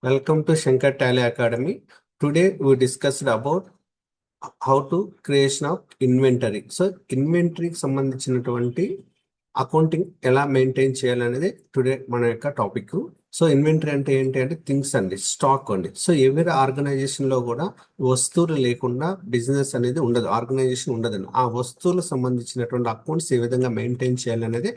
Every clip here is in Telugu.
Welcome to Shankar Tally Academy. Today we discussed about how to creation of inventory. So inventory కి సంబంధించినటువంటి అకౌంటింగ్ ఎలా మెయింటైన్ చేయాలనేది టుడే మన యొక్క టాపిక్. సో ఇన్వెంటరీ అంటే ఏంటి అంటే థింగ్స్ అండి, స్టాక్ అండి. సో ఎవరి ఆర్గనైజేషన్ లో కూడా వస్తువులు లేకుండా బిజినెస్ అనేది ఉండదు, ఆర్గనైజేషన్ ఉండదండి. ఆ వస్తువులకు సంబంధించినటువంటి అకౌంట్స్ ఏ విధంగా మెయింటైన్ చేయాలనేది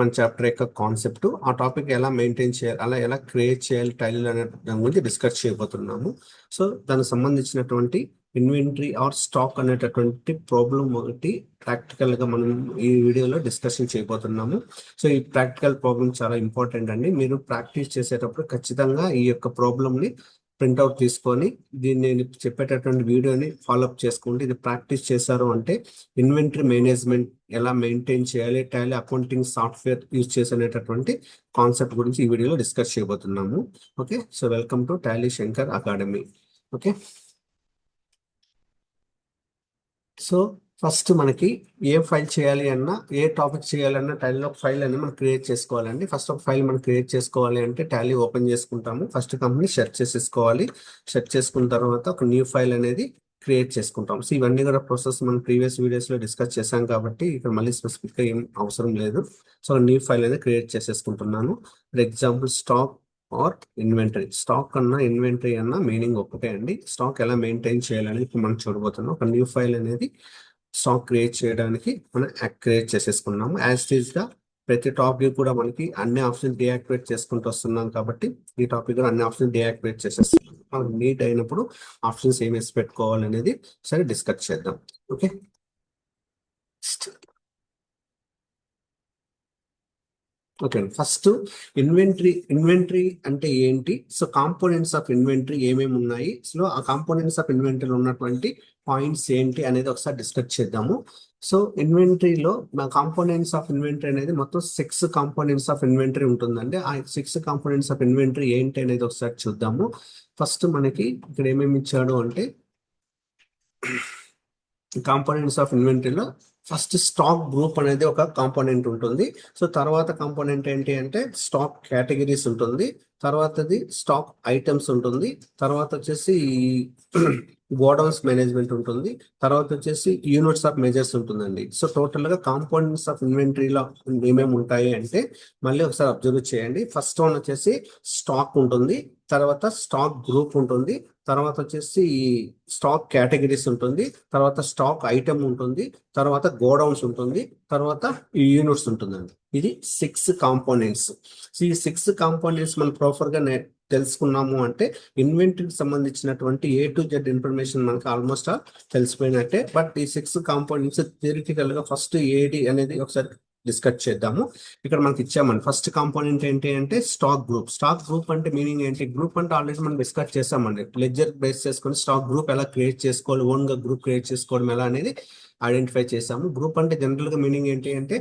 మన చాప్టర్ యొక్క కాన్సెప్ట్. ఆ టాపిక్ ఎలా మెయింటైన్ చేయాలి, అలా ఎలా క్రియేట్ చేయాలి టైల్ అనే దాని గురించి డిస్కస్ చేయబోతున్నాము. సో దానికి సంబంధించినటువంటి ఇన్వెంటరీ ఆర్ స్టాక్ అనేటటువంటి ప్రాబ్లం ఒకటి ప్రాక్టికల్ గా మనం ఈ వీడియోలో డిస్కషన్ చేయబోతున్నాము. సో ఈ ప్రాక్టికల్ ప్రాబ్లం చాలా ఇంపార్టెంట్ అండి. మీరు ప్రాక్టీస్ చేసేటప్పుడు ఖచ్చితంగా ఈ యొక్క ప్రాబ్లమ్ ని ప్రింట్అవుట్ తీసుకొని దీన్ని నేను చెప్పేటటువంటి వీడియోని ఫాలోఅప్ చేసుకోండి. ఇది ప్రాక్టీస్ చేశారు అంటే ఇన్వెంటరీ మేనేజ్మెంట్ ఎలా మెయింటైన్ చేయాలి, టాలీ అకౌంటింగ్ సాఫ్ట్వేర్ యూజ్ చేసేటటువంటి కాన్సెప్ట్ గురించి ఈ వీడియోలో డిస్కస్ చేయబోతున్నాము. Okay, so welcome to Tally Shankar academy. Okay, so first మనకి ఏ ఫైల్ చేయాలి అన్నా, ఏ టాపిక్ చేయాలన్నా టాలీలో ఫైల్ అని మనం క్రియేట్ చేసుకోవాలండి. ఫస్ట్ ఒక ఫైల్ మనం క్రియేట్ చేసుకోవాలి అంటే టాలీ ఓపెన్ చేసుకుంటాము. ఫస్ట్ కంపెనీ సెర్చ్ చేసేసుకోవాలి. సెర్చ్ చేసుకున్న తర్వాత ఒక న్యూ ఫైల్ అనేది క్రియేట్ చేసుకుంటాం. సో ఇవన్నీ కూడా ప్రాసెస్ మనం ప్రీవియస్ వీడియోస్ లో డిస్కస్ చేశాం కాబట్టి ఇక్కడ మళ్ళీ స్పెసిఫిక్ గా ఏం అవసరం లేదు. సో న్యూ ఫైల్ అనేది క్రియేట్ చేసేసుకుంటున్నాను. For example stock or inventory. Stock అన్నా ఇన్వెంటరీ అన్నా మీనింగ్ ఒక్కటే అండి. స్టాక్ ఎలా మెయింటైన్ చేయాలని ఇప్పుడు మనం చూడబోతున్నాం. ఒక న్యూ ఫైల్ అనేది స్టాక్ క్రియేట్ చేయడానికి మనం క్రియేట్ చేసేసుకున్నాము. యాజ్ ఇట్ గా ప్రతి టాపిక్ కూడా మనకి అన్ని ఆప్షన్స్ డియాక్టివేట్ చేసుకుంటూ వస్తున్నాం కాబట్టి ఈ టాపిక్ కూడా అన్ని ఆప్షన్స్ డియాక్టివేట్ చేసేస్తున్నాం. మనకు నీట్ అయినప్పుడు ఆప్షన్స్ ఏం వేసి పెట్టుకోవాలనేది సరే డిస్కస్ చేద్దాం. ఓకే, ఓకే అండి. ఫస్ట్ ఇన్వెంటరీ అంటే ఏంటి, సో కాంపోనెంట్స్ ఆఫ్ ఇన్వెంటరీ ఏమేమి ఉన్నాయి, సో ఆ కాంపోనెంట్స్ ఆఫ్ ఇన్వెంటరీ ఉన్నటువంటి పాయింట్స్ ఏంటి అనేది ఒకసారి డిస్కస్ చేద్దాము. సో ఇన్వెంటరీలో కాంపోనెంట్స్ ఆఫ్ ఇన్వెంటరీ అనేది మొత్తం 6 కాంపోనెంట్స్ ఆఫ్ ఇన్వెంటరీ ఉంటుందండి. ఆ 6 కాంపోనెంట్స్ ఆఫ్ ఇన్వెంటరీ ఏంటి అనేది ఒకసారి చూద్దాము. ఫస్ట్ మనకి ఇక్కడ ఏమేమి ఇచ్చాడు అంటే కాంపోనెంట్స్ ఆఫ్ ఇన్వెంటరీలో ఫస్ట్ స్టాక్ గ్రూప్ అనేది ఒక కాంపోనెంట్ ఉంటుంది. సో తర్వాత కాంపోనెంట్ ఏంటి అంటే స్టాక్ కేటగిరీస్ ఉంటుంది, తర్వాతది స్టాక్ ఐటమ్స్ ఉంటుంది, తర్వాత వచ్చేసి గోడౌన్స్ మేనేజ్మెంట్ ఉంటుంది, తర్వాత వచ్చేసి యూనిట్స్ ఆఫ్ మెజర్స్ ఉంటుందండి. సో టోటల్ గా కాంపోనెంట్స్ ఆఫ్ ఇన్వెంటరీలో ఏమేమి ఉంటాయి అంటే మళ్ళీ ఒకసారి అబ్జర్వ్ చేయండి. ఫస్ట్ వన్ వచ్చేసి స్టాక్ ఉంటుంది, తర్వాత స్టాక్ గ్రూప్ ఉంటుంది, తర్వాత వచ్చేసి స్టాక్ కేటగిరీస్ ఉంటుంది, తర్వాత స్టాక్ ఐటమ్ ఉంటుంది, తర్వాత గోడౌన్స్ ఉంటుంది, తర్వాత యూనిట్స్ ఉంటుందండి. ఇది 6 కాంపోనెంట్స్. ఈ 6 కాంపోనెంట్స్ మనం ప్రాపర్ గా తెలుసుకున్నాము అంటే ఇన్వెంటరీకి సంబంధించినటువంటి A to Z ఇన్ఫర్మేషన్ మనకి ఆల్మోస్ట్ తెలిసిపోయినట్టే. బట్ ఈ 6 కాంపోనెంట్స్ థియరిటికల్ గా ఫస్ట్ ఏడి అనేది ఒకసారి డిస్కస్ చేద్దాము. ఇక్కడ మనకి ఇచ్చామండి ఫస్ట్ కాంపోనెంట్ ఏంటి అంటే స్టాక్ గ్రూప్. స్టాక్ గ్రూప్ అంటే మీనింగ్ ఏంటి, గ్రూప్ అంటే ఆల్రెడీ మనం డిస్కస్ చేస్తామండి. లెడ్జర్ బేస్ చేసుకొని స్టాక్ గ్రూప్ ఎలా క్రియేట్ చేసుకోవాలి, ఓన్ గా గ్రూప్ క్రియేట్ చేసుకోవడం ఎలా అనేది ఐడెంటిఫై చేసాము. గ్రూప్ అంటే జనరల్ గా మీనింగ్ ఏంటి అంటే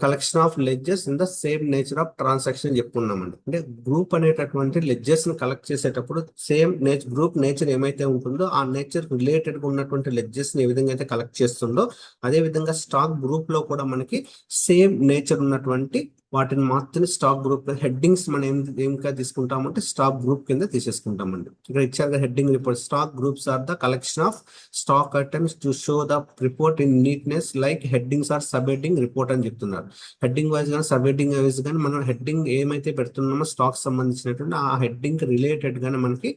collection of ledgers in the same nature of transaction చెప్పుకున్నామండి. అంటే గ్రూప్ అనేటటువంటి లెడ్జర్స్ ని కలెక్ట్ చేసేటప్పుడు సేమ్ గ్రూప్ నేచర్ ఏమైతే ఉంటుందో ఆ నేచర్ రిలేటెడ్ గా ఉన్నటువంటి లెడ్జర్స్ ని ఏ విధంగా అయితే కలెక్ట్ చేస్తుందో అదే విధంగా స్టాక్ గ్రూప్ లో కూడా మనకి సేమ్ నేచర్ ఉన్నటువంటి వాటిని మాత్రమే స్టాక్ గ్రూప్ హెడ్డింగ్స్ మనం ఏమిగా తీసుకుంటామంటే స్టాక్ గ్రూప్ కింద తీసేసుకుంటామండి. ఇక్కడ ఇచ్చారు heading report. Stock groups are the collection of stock items to show the report in neatness like headings or sub heading report అని చెప్తున్నారు. హెడ్డింగ్ వైజ్ కానీ సబ్ హెడ్డింగ్ వైజ్ కానీ మనం హెడ్డింగ్ ఏమైతే పెడుతున్నామో స్టాక్ సంబంధించినటువంటి ఆ హెడ్డింగ్ రిలేటెడ్ గానే మనకి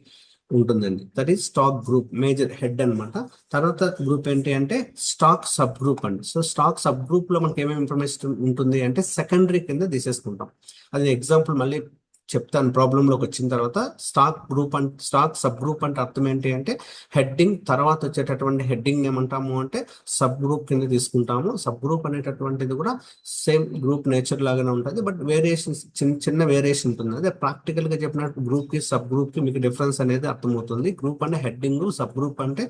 ఉంటుందండి. That is stock group major head అనమాట. తర్వాత గ్రూప్ ఏంటి అంటే స్టాక్ సబ్ గ్రూప్ అండి. సో స్టాక్ సబ్ గ్రూప్ లో మనకి ఏమేమి ఇన్ఫర్మేషన్ ఉంటుంది అంటే సెకండరీ కింద తీసేసుకుంటాం. అది ఎగ్జాంపుల్ మళ్ళీ చెప్తాను ప్రాబ్లం లోకి వచ్చిన తర్వాత. స్టాక్ గ్రూప్ అంటే స్టాక్ సబ్ గ్రూప్ అంటే అర్థం ఏంటి అంటే హెడ్డింగ్ తర్వాత వచ్చేటటువంటి హెడ్డింగ్ ఏమంటాము అంటే సబ్ గ్రూప్ కింద తీసుకుంటాము. సబ్ గ్రూప్ అనేటటువంటిది కూడా సేమ్ గ్రూప్ నేచర్ లాగానే ఉంటుంది, బట్ వేరియేషన్ చిన్న వేరియేషన్ ఉంటుంది. అదే ప్రాక్టికల్ గా చెప్పినట్టు గ్రూప్ కి సబ్ గ్రూప్ కి మీకు డిఫరెన్స్ అనేది అర్థమవుతుంది. గ్రూప్ అంటే హెడ్డింగ్, సబ్ గ్రూప్ అంటే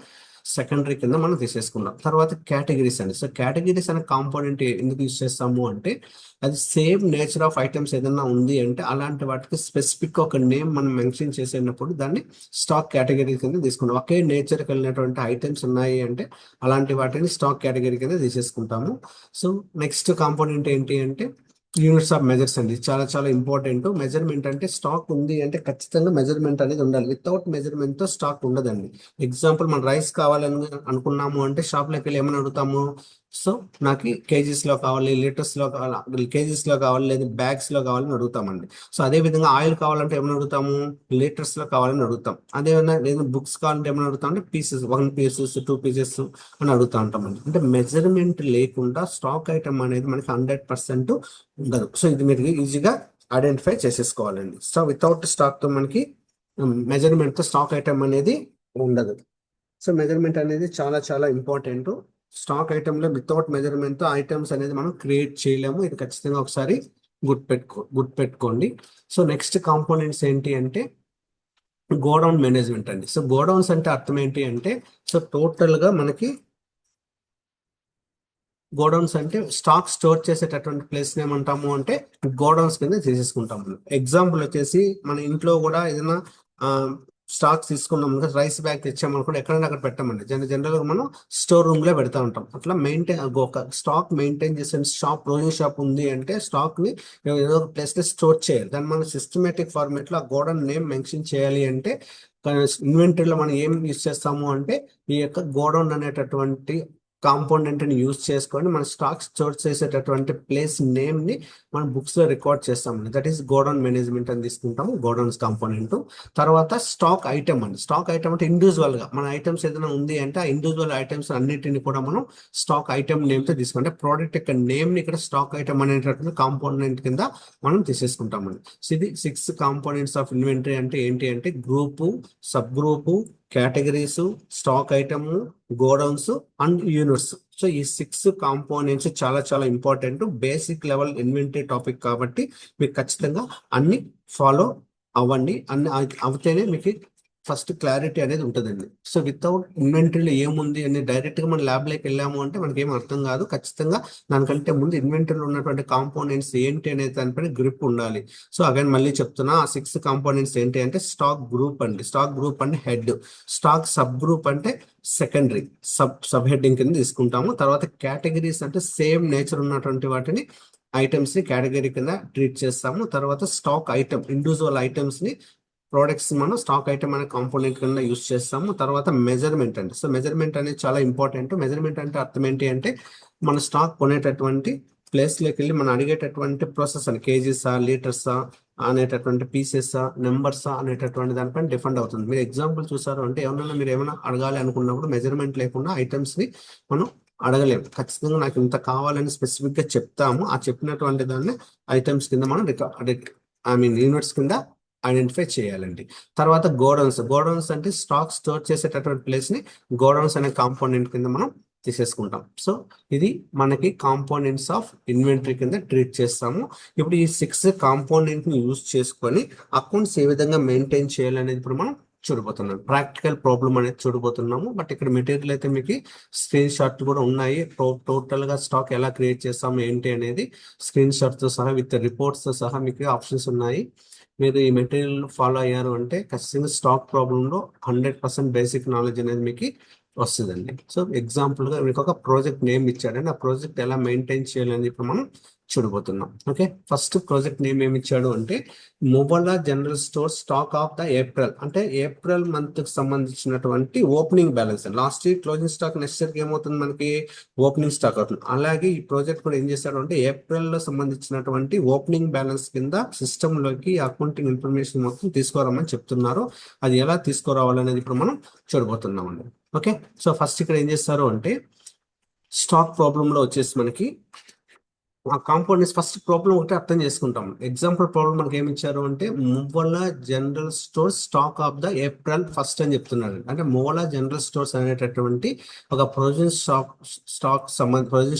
సెకండరీ కింద మనం తీసేసుకున్నాం. తర్వాత కేటగిరీస్ అండి. సో కేటగిరీస్ అనే కాంపోనెంట్ ఎందుకు యూజ్ చేస్తాము అంటే అది సేమ్ నేచర్ ఆఫ్ ఐటమ్స్ ఏదైనా ఉంది అంటే అలాంటి వాటికి స్పెసిఫిక్ ఒక నేమ్ మనం మెన్షన్ చేసేటప్పుడు దాన్ని స్టాక్ కేటగిరీ కింద తీసుకుంటాం. ఒకే నేచర్ కలిగినటువంటి ఐటమ్స్ ఉన్నాయి అంటే అలాంటి వాటిని స్టాక్ కేటగిరీ కింద తీసేసుకుంటాము. సో నెక్స్ట్ కాంపోనెంట్ ఏంటి అంటే యూనిట్స్ ఆఫ్ మెజర్స్ అండి, చాలా చాలా ఇంపార్టెంట్. మెజర్మెంట్ అంటే స్టాక్ ఉంది అంటే ఖచ్చితంగా మెజర్మెంట్ అనేది ఉండాలి. వితౌట్ మెజర్మెంట్ తో స్టాక్ ఉండదండి. ఎగ్జాంపుల్ మనం రైస్ కావాలని అనుకున్నాము అంటే షాప్ లోకి వెళ్ళి ఏమని అడుగుతాము, సో నాకు కేజీస్ లో కావాలి, లీటర్స్ లో కావాలి, కేజీస్ లో కావాలి, లేదా బ్యాగ్స్ లో కావాలని అడుగుతామండి. సో అదే విధంగా ఆయిల్ కావాలంటే ఏమని అడుగుతాము, లీటర్స్ లో కావాలని అడుగుతాం. అదేవిధంగా లేదా బుక్స్ కావాలంటే ఏమని అడుగుతాం అంటే పీసెస్, 1 పీసెస్ 2 పీసెస్ అని అడుగుతా ఉంటామండి. అంటే మెజర్మెంట్ లేకుండా స్టాక్ ఐటమ్ అనేది మనకి 100% ఉండదు. సో ఇది మీరు ఈజీగా ఐడెంటిఫై చేసేసుకోవాలండి. సో వితౌట్ స్టాక్ తో మనకి మెజర్మెంట్ తో స్టాక్ ఐటమ్ అనేది ఉండదు. సో మెజర్మెంట్ అనేది చాలా చాలా ఇంపార్టెంట్. స్టాక్ ఐటమ్ లో వితౌట్ మెజర్మెంట్ తో ఐటమ్స్ అనేది మనం క్రియేట్ చేయలేము. ఇది ఖచ్చితంగా ఒకసారి గుర్తుపెట్టుకోండి. సో నెక్స్ట్ కాంపోనెంట్స్ ఏంటి అంటే గోడౌన్ మేనేజ్మెంట్ అండి. సో గోడౌన్స్ అంటే అర్థం ఏంటి అంటే, సో టోటల్ గా మనకి గోడౌన్స్ అంటే స్టాక్ స్టోర్ చేసేటటువంటి ప్లేస్ ఏమంటాము అంటే గోడౌన్స్ కింద తీసేసుకుంటాము. ఎగ్జాంపుల్ వచ్చేసి మన ఇంట్లో కూడా ఏదైనా స్టాక్స్ తీసుకున్నాం, రైస్ బ్యాగ్ తెచ్చామనుకోండి, ఎక్కడైనా అక్కడ పెట్టామండి. జనరల్ గా మనం స్టోర్ రూమ్ లో పెడతా ఉంటాం. అట్లా మెయింటైన్ ఒక స్టాక్ మెయింటైన్ చేసే షాప్, ప్రొవిజన్ షాప్ ఉంది అంటే స్టాక్ ని ఏదో ఒక ప్లేస్ లో స్టోర్ చేయాలి. దాన్ని మనం సిస్టమేటిక్ ఫార్మేట్ లో ఆ గోడౌన్ నేమ్ మెన్షన్ చేయాలి అంటే ఇన్వెంటరీలో మనం ఏం యూస్ చేస్తాము అంటే ఈ యొక్క గోడౌన్ అనేటటువంటి కాంపోనెంట్ ని యూజ్ చేసుకొని మన స్టాక్ స్టోర్ చేసేటటువంటి ప్లేస్ నేమ్ ని మనం బుక్స్ లో రికార్డ్ చేస్తామండి. దట్ ఈస్ గోడౌన్ మేనేజ్మెంట్ అని తీసుకుంటాము, గోడౌన్స్ కాంపోనెంట్. తర్వాత స్టాక్ ఐటమ్ అండి. స్టాక్ ఐటమ్ అంటే ఇండివిజువల్ గా మన ఐటమ్స్ ఏదైనా ఉంది అంటే ఆ ఇండివిజువల్ ఐటమ్స్ అన్నిటిని కూడా మనం స్టాక్ ఐటమ్ నేమ్ తో తీసుకుంటే ప్రోడక్ట్ యొక్క నేమ్ ని ఇక్కడ స్టాక్ ఐటమ్ అనేటటువంటి కాంపోనెంట్ కింద మనం తీసేసుకుంటామండి. సో ఇది 6 కాంపోనెంట్స్ ఆఫ్ ఇన్వెంటరీ. అంటే ఏంటి అంటే group, sub group, categories, stock item, godowns and units. So ఈ 6 కాంపోనెంట్స్ చాలా చాలా important. Basic level inventory topic కాబట్టి మీరు ఖచ్చితంగా అన్ని ఫాలో అవ్వండి. అన్ని అవుతేనే మీకు ఫస్ట్ క్లారిటీ అనేది ఉంటుందండి. సో వితౌట్ ఇన్వెంటరీలో ఏముంది అని డైరెక్ట్ గా మన ల్యాబ్ లోకి వెళ్ళాము అంటే మనకి ఏం అర్థం కాదు. ఖచ్చితంగా దానికంటే ముందు ఇన్వెంటరీలో ఉన్నటువంటి కాంపోనెంట్స్ ఏంటి అనే దానిపైన గ్రిప్ ఉండాలి. సో అగైన్ మళ్ళీ చెప్తున్నా, ఆ 6 కాంపోనెంట్స్ ఏంటి అంటే స్టాక్ గ్రూప్ అండి. స్టాక్ గ్రూప్ అంటే హెడ్, స్టాక్ సబ్ గ్రూప్ అంటే సెకండరీ, సబ్ హెడ్డింగ్ కింద తీసుకుంటాము. తర్వాత కేటగిరీస్ అంటే సేమ్ నేచర్ ఉన్నటువంటి వాటిని ఐటమ్స్ ని కేటగిరీ కింద ట్రీట్ చేస్తాము. తర్వాత స్టాక్ ఐటమ్, ఇండివిజువల్ ఐటమ్స్ ని ప్రోడక్ట్స్ మనం స్టాక్ ఐటమ్ అనే కాంపోనెంట్ కింద యూస్ చేస్తాము. తర్వాత మెజర్మెంట్ అండి. సో మెజర్మెంట్ అనేది చాలా ఇంపార్టెంట్. మెజర్మెంట్ అంటే అర్థం ఏంటి అంటే మన స్టాక్ కొనేటటువంటి ప్లేస్ లోకి వెళ్ళి మనం అడిగేటటువంటి ప్రాసెస్ అని కేజీసా, లీటర్సా అనేటటువంటి పీసెసా, నెంబర్సా అనేటటువంటి దానిపైన డిపెండ్ అవుతుంది. మీరు ఎగ్జాంపుల్ చూసారు అంటే మీరు ఏమైనా అడగాలి అనుకున్నప్పుడు మెజర్మెంట్ లేకుండా ఐటమ్స్ ని మనం అడగలేము. ఖచ్చితంగా నాకు ఇంత కావాలని స్పెసిఫిక్ గా చెప్తాము. ఆ చెప్పినటువంటి దాన్ని ఐటమ్స్ కింద మనం యూనిట్స్ కింద ఐడెంటిఫై చేయాలండి. తర్వాత గోడౌన్స్ అంటే స్టాక్ స్టోర్ చేసేటటువంటి ప్లేస్ ని గోడౌన్స్ అనే కాంపోనెంట్ కింద మనం తీసేసుకుంటాం. సో ఇది మనకి కాంపోనెంట్స్ ఆఫ్ ఇన్వెంటరీ కింద ట్రీట్ చేస్తాము. ఇప్పుడు ఈ 6 కాంపోనెంట్ ని యూజ్ చేసుకొని అకౌంట్స్ ఏ విధంగా మెయింటైన్ చేయాలనేది ఇప్పుడు మనం చూడబోతున్నాం. ప్రాక్టికల్ ప్రాబ్లం అనేది చూడబోతున్నాము. బట్ ఇక్కడ మెటీరియల్ అయితే మీకు స్క్రీన్ షాట్ కూడా ఉన్నాయి. టోటల్ గా స్టాక్ ఎలా క్రియేట్ చేస్తాము ఏంటి అనేది స్క్రీన్ షాట్ తో సహా విత్ రిపోర్ట్స్ తో సహా మీకు ఆప్షన్స్ ఉన్నాయి. మీరు ఈ మెటీరియల్ ఫాలో అయ్యారు అంటే ఖచ్చితంగా స్టాక్ ప్రాబ్లంలో 100% బేసిక్ నాలెడ్జ్ అనేది మీకు వస్తుందండి. సో ఎగ్జాంపుల్ గా మీకు ఒక ప్రాజెక్ట్ నేమ్ ఇచ్చాడండి, ఆ ప్రాజెక్ట్ ఎలా మెయింటైన్ చేయాలని ఇప్పుడు మనం చూడబోతున్నాం. ఓకే, ఫస్ట్ ప్రాజెక్ట్ నేమ్ ఏమి ఇచ్చాడు అంటే mobile general store stock of the April. అంటే ఏప్రిల్ మంత్ కి సంబంధించినటువంటి opening balance. Last year closing stock next year ఏమవుతుంది మనకి ఓపెనింగ్ స్టాక్ అవుతుంది. అలాగే ఈ ప్రాజెక్ట్ కూడా ఏం చేశాడు అంటే ఏప్రిల్ లో సంబంధించినటువంటి ఓపెనింగ్ బ్యాలెన్స్ కింద సిస్టమ్ లోకి అకౌంటింగ్ ఇన్ఫర్మేషన్ మొత్తం తీసుకురామని చెప్తున్నారు. అది ఎలా తీసుకురావాలనేది ఇప్పుడు మనం చూడబోతున్నాం అండి. ఓకే, సో ఫస్ట్ ఇక్కడ ఏం చేస్తారు అంటే స్టాక్ ప్రాబ్లమ్ లో వచ్చేసి మనకి ఆ కాంపౌండ్ ఫస్ట్ ప్రాబ్లం ఒకటి అర్థం చేసుకుంటాం. ఎగ్జాంపుల్ ప్రాబ్లం మనకి ఏమి ఇచ్చారు అంటే Muvvala general store stock of the April 1 అని చెప్తున్నారు. అంటే మువ్వల జనరల్ స్టోర్స్ అనేటటువంటి ఒక ప్రొవిజన్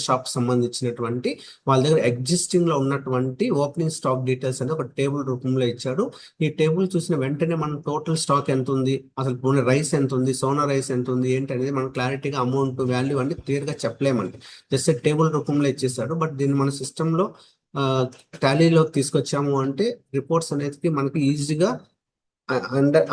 షాప్ సంబంధించినటువంటి వాళ్ళ దగ్గర ఎగ్జిస్టింగ్ లో ఉన్నటువంటి ఓపెనింగ్ స్టాక్ డీటెయిల్స్ అనేది ఒక టేబుల్ రూపంలో ఇచ్చాడు. ఈ టేబుల్ చూసిన వెంటనే మనం టోటల్ స్టాక్ ఎంత ఉంది, అసలు రైస్ ఎంత ఉంది, సోనా రైస్ ఎంత ఉంది ఏంటి అనేది మనం క్లారిటీగా అమౌంట్ వాల్యూ అన్ని క్లియర్ గా చెప్పలేమండి. జస్ట్ టేబుల్ రూపంలో ఇచ్చేసాడు. బట్ దీన్ని మన సిస్టంలో టాలీలోకి తీసుకొచ్చాము అంటే రిపోర్ట్స్ అనేది మనకి ఈజీగా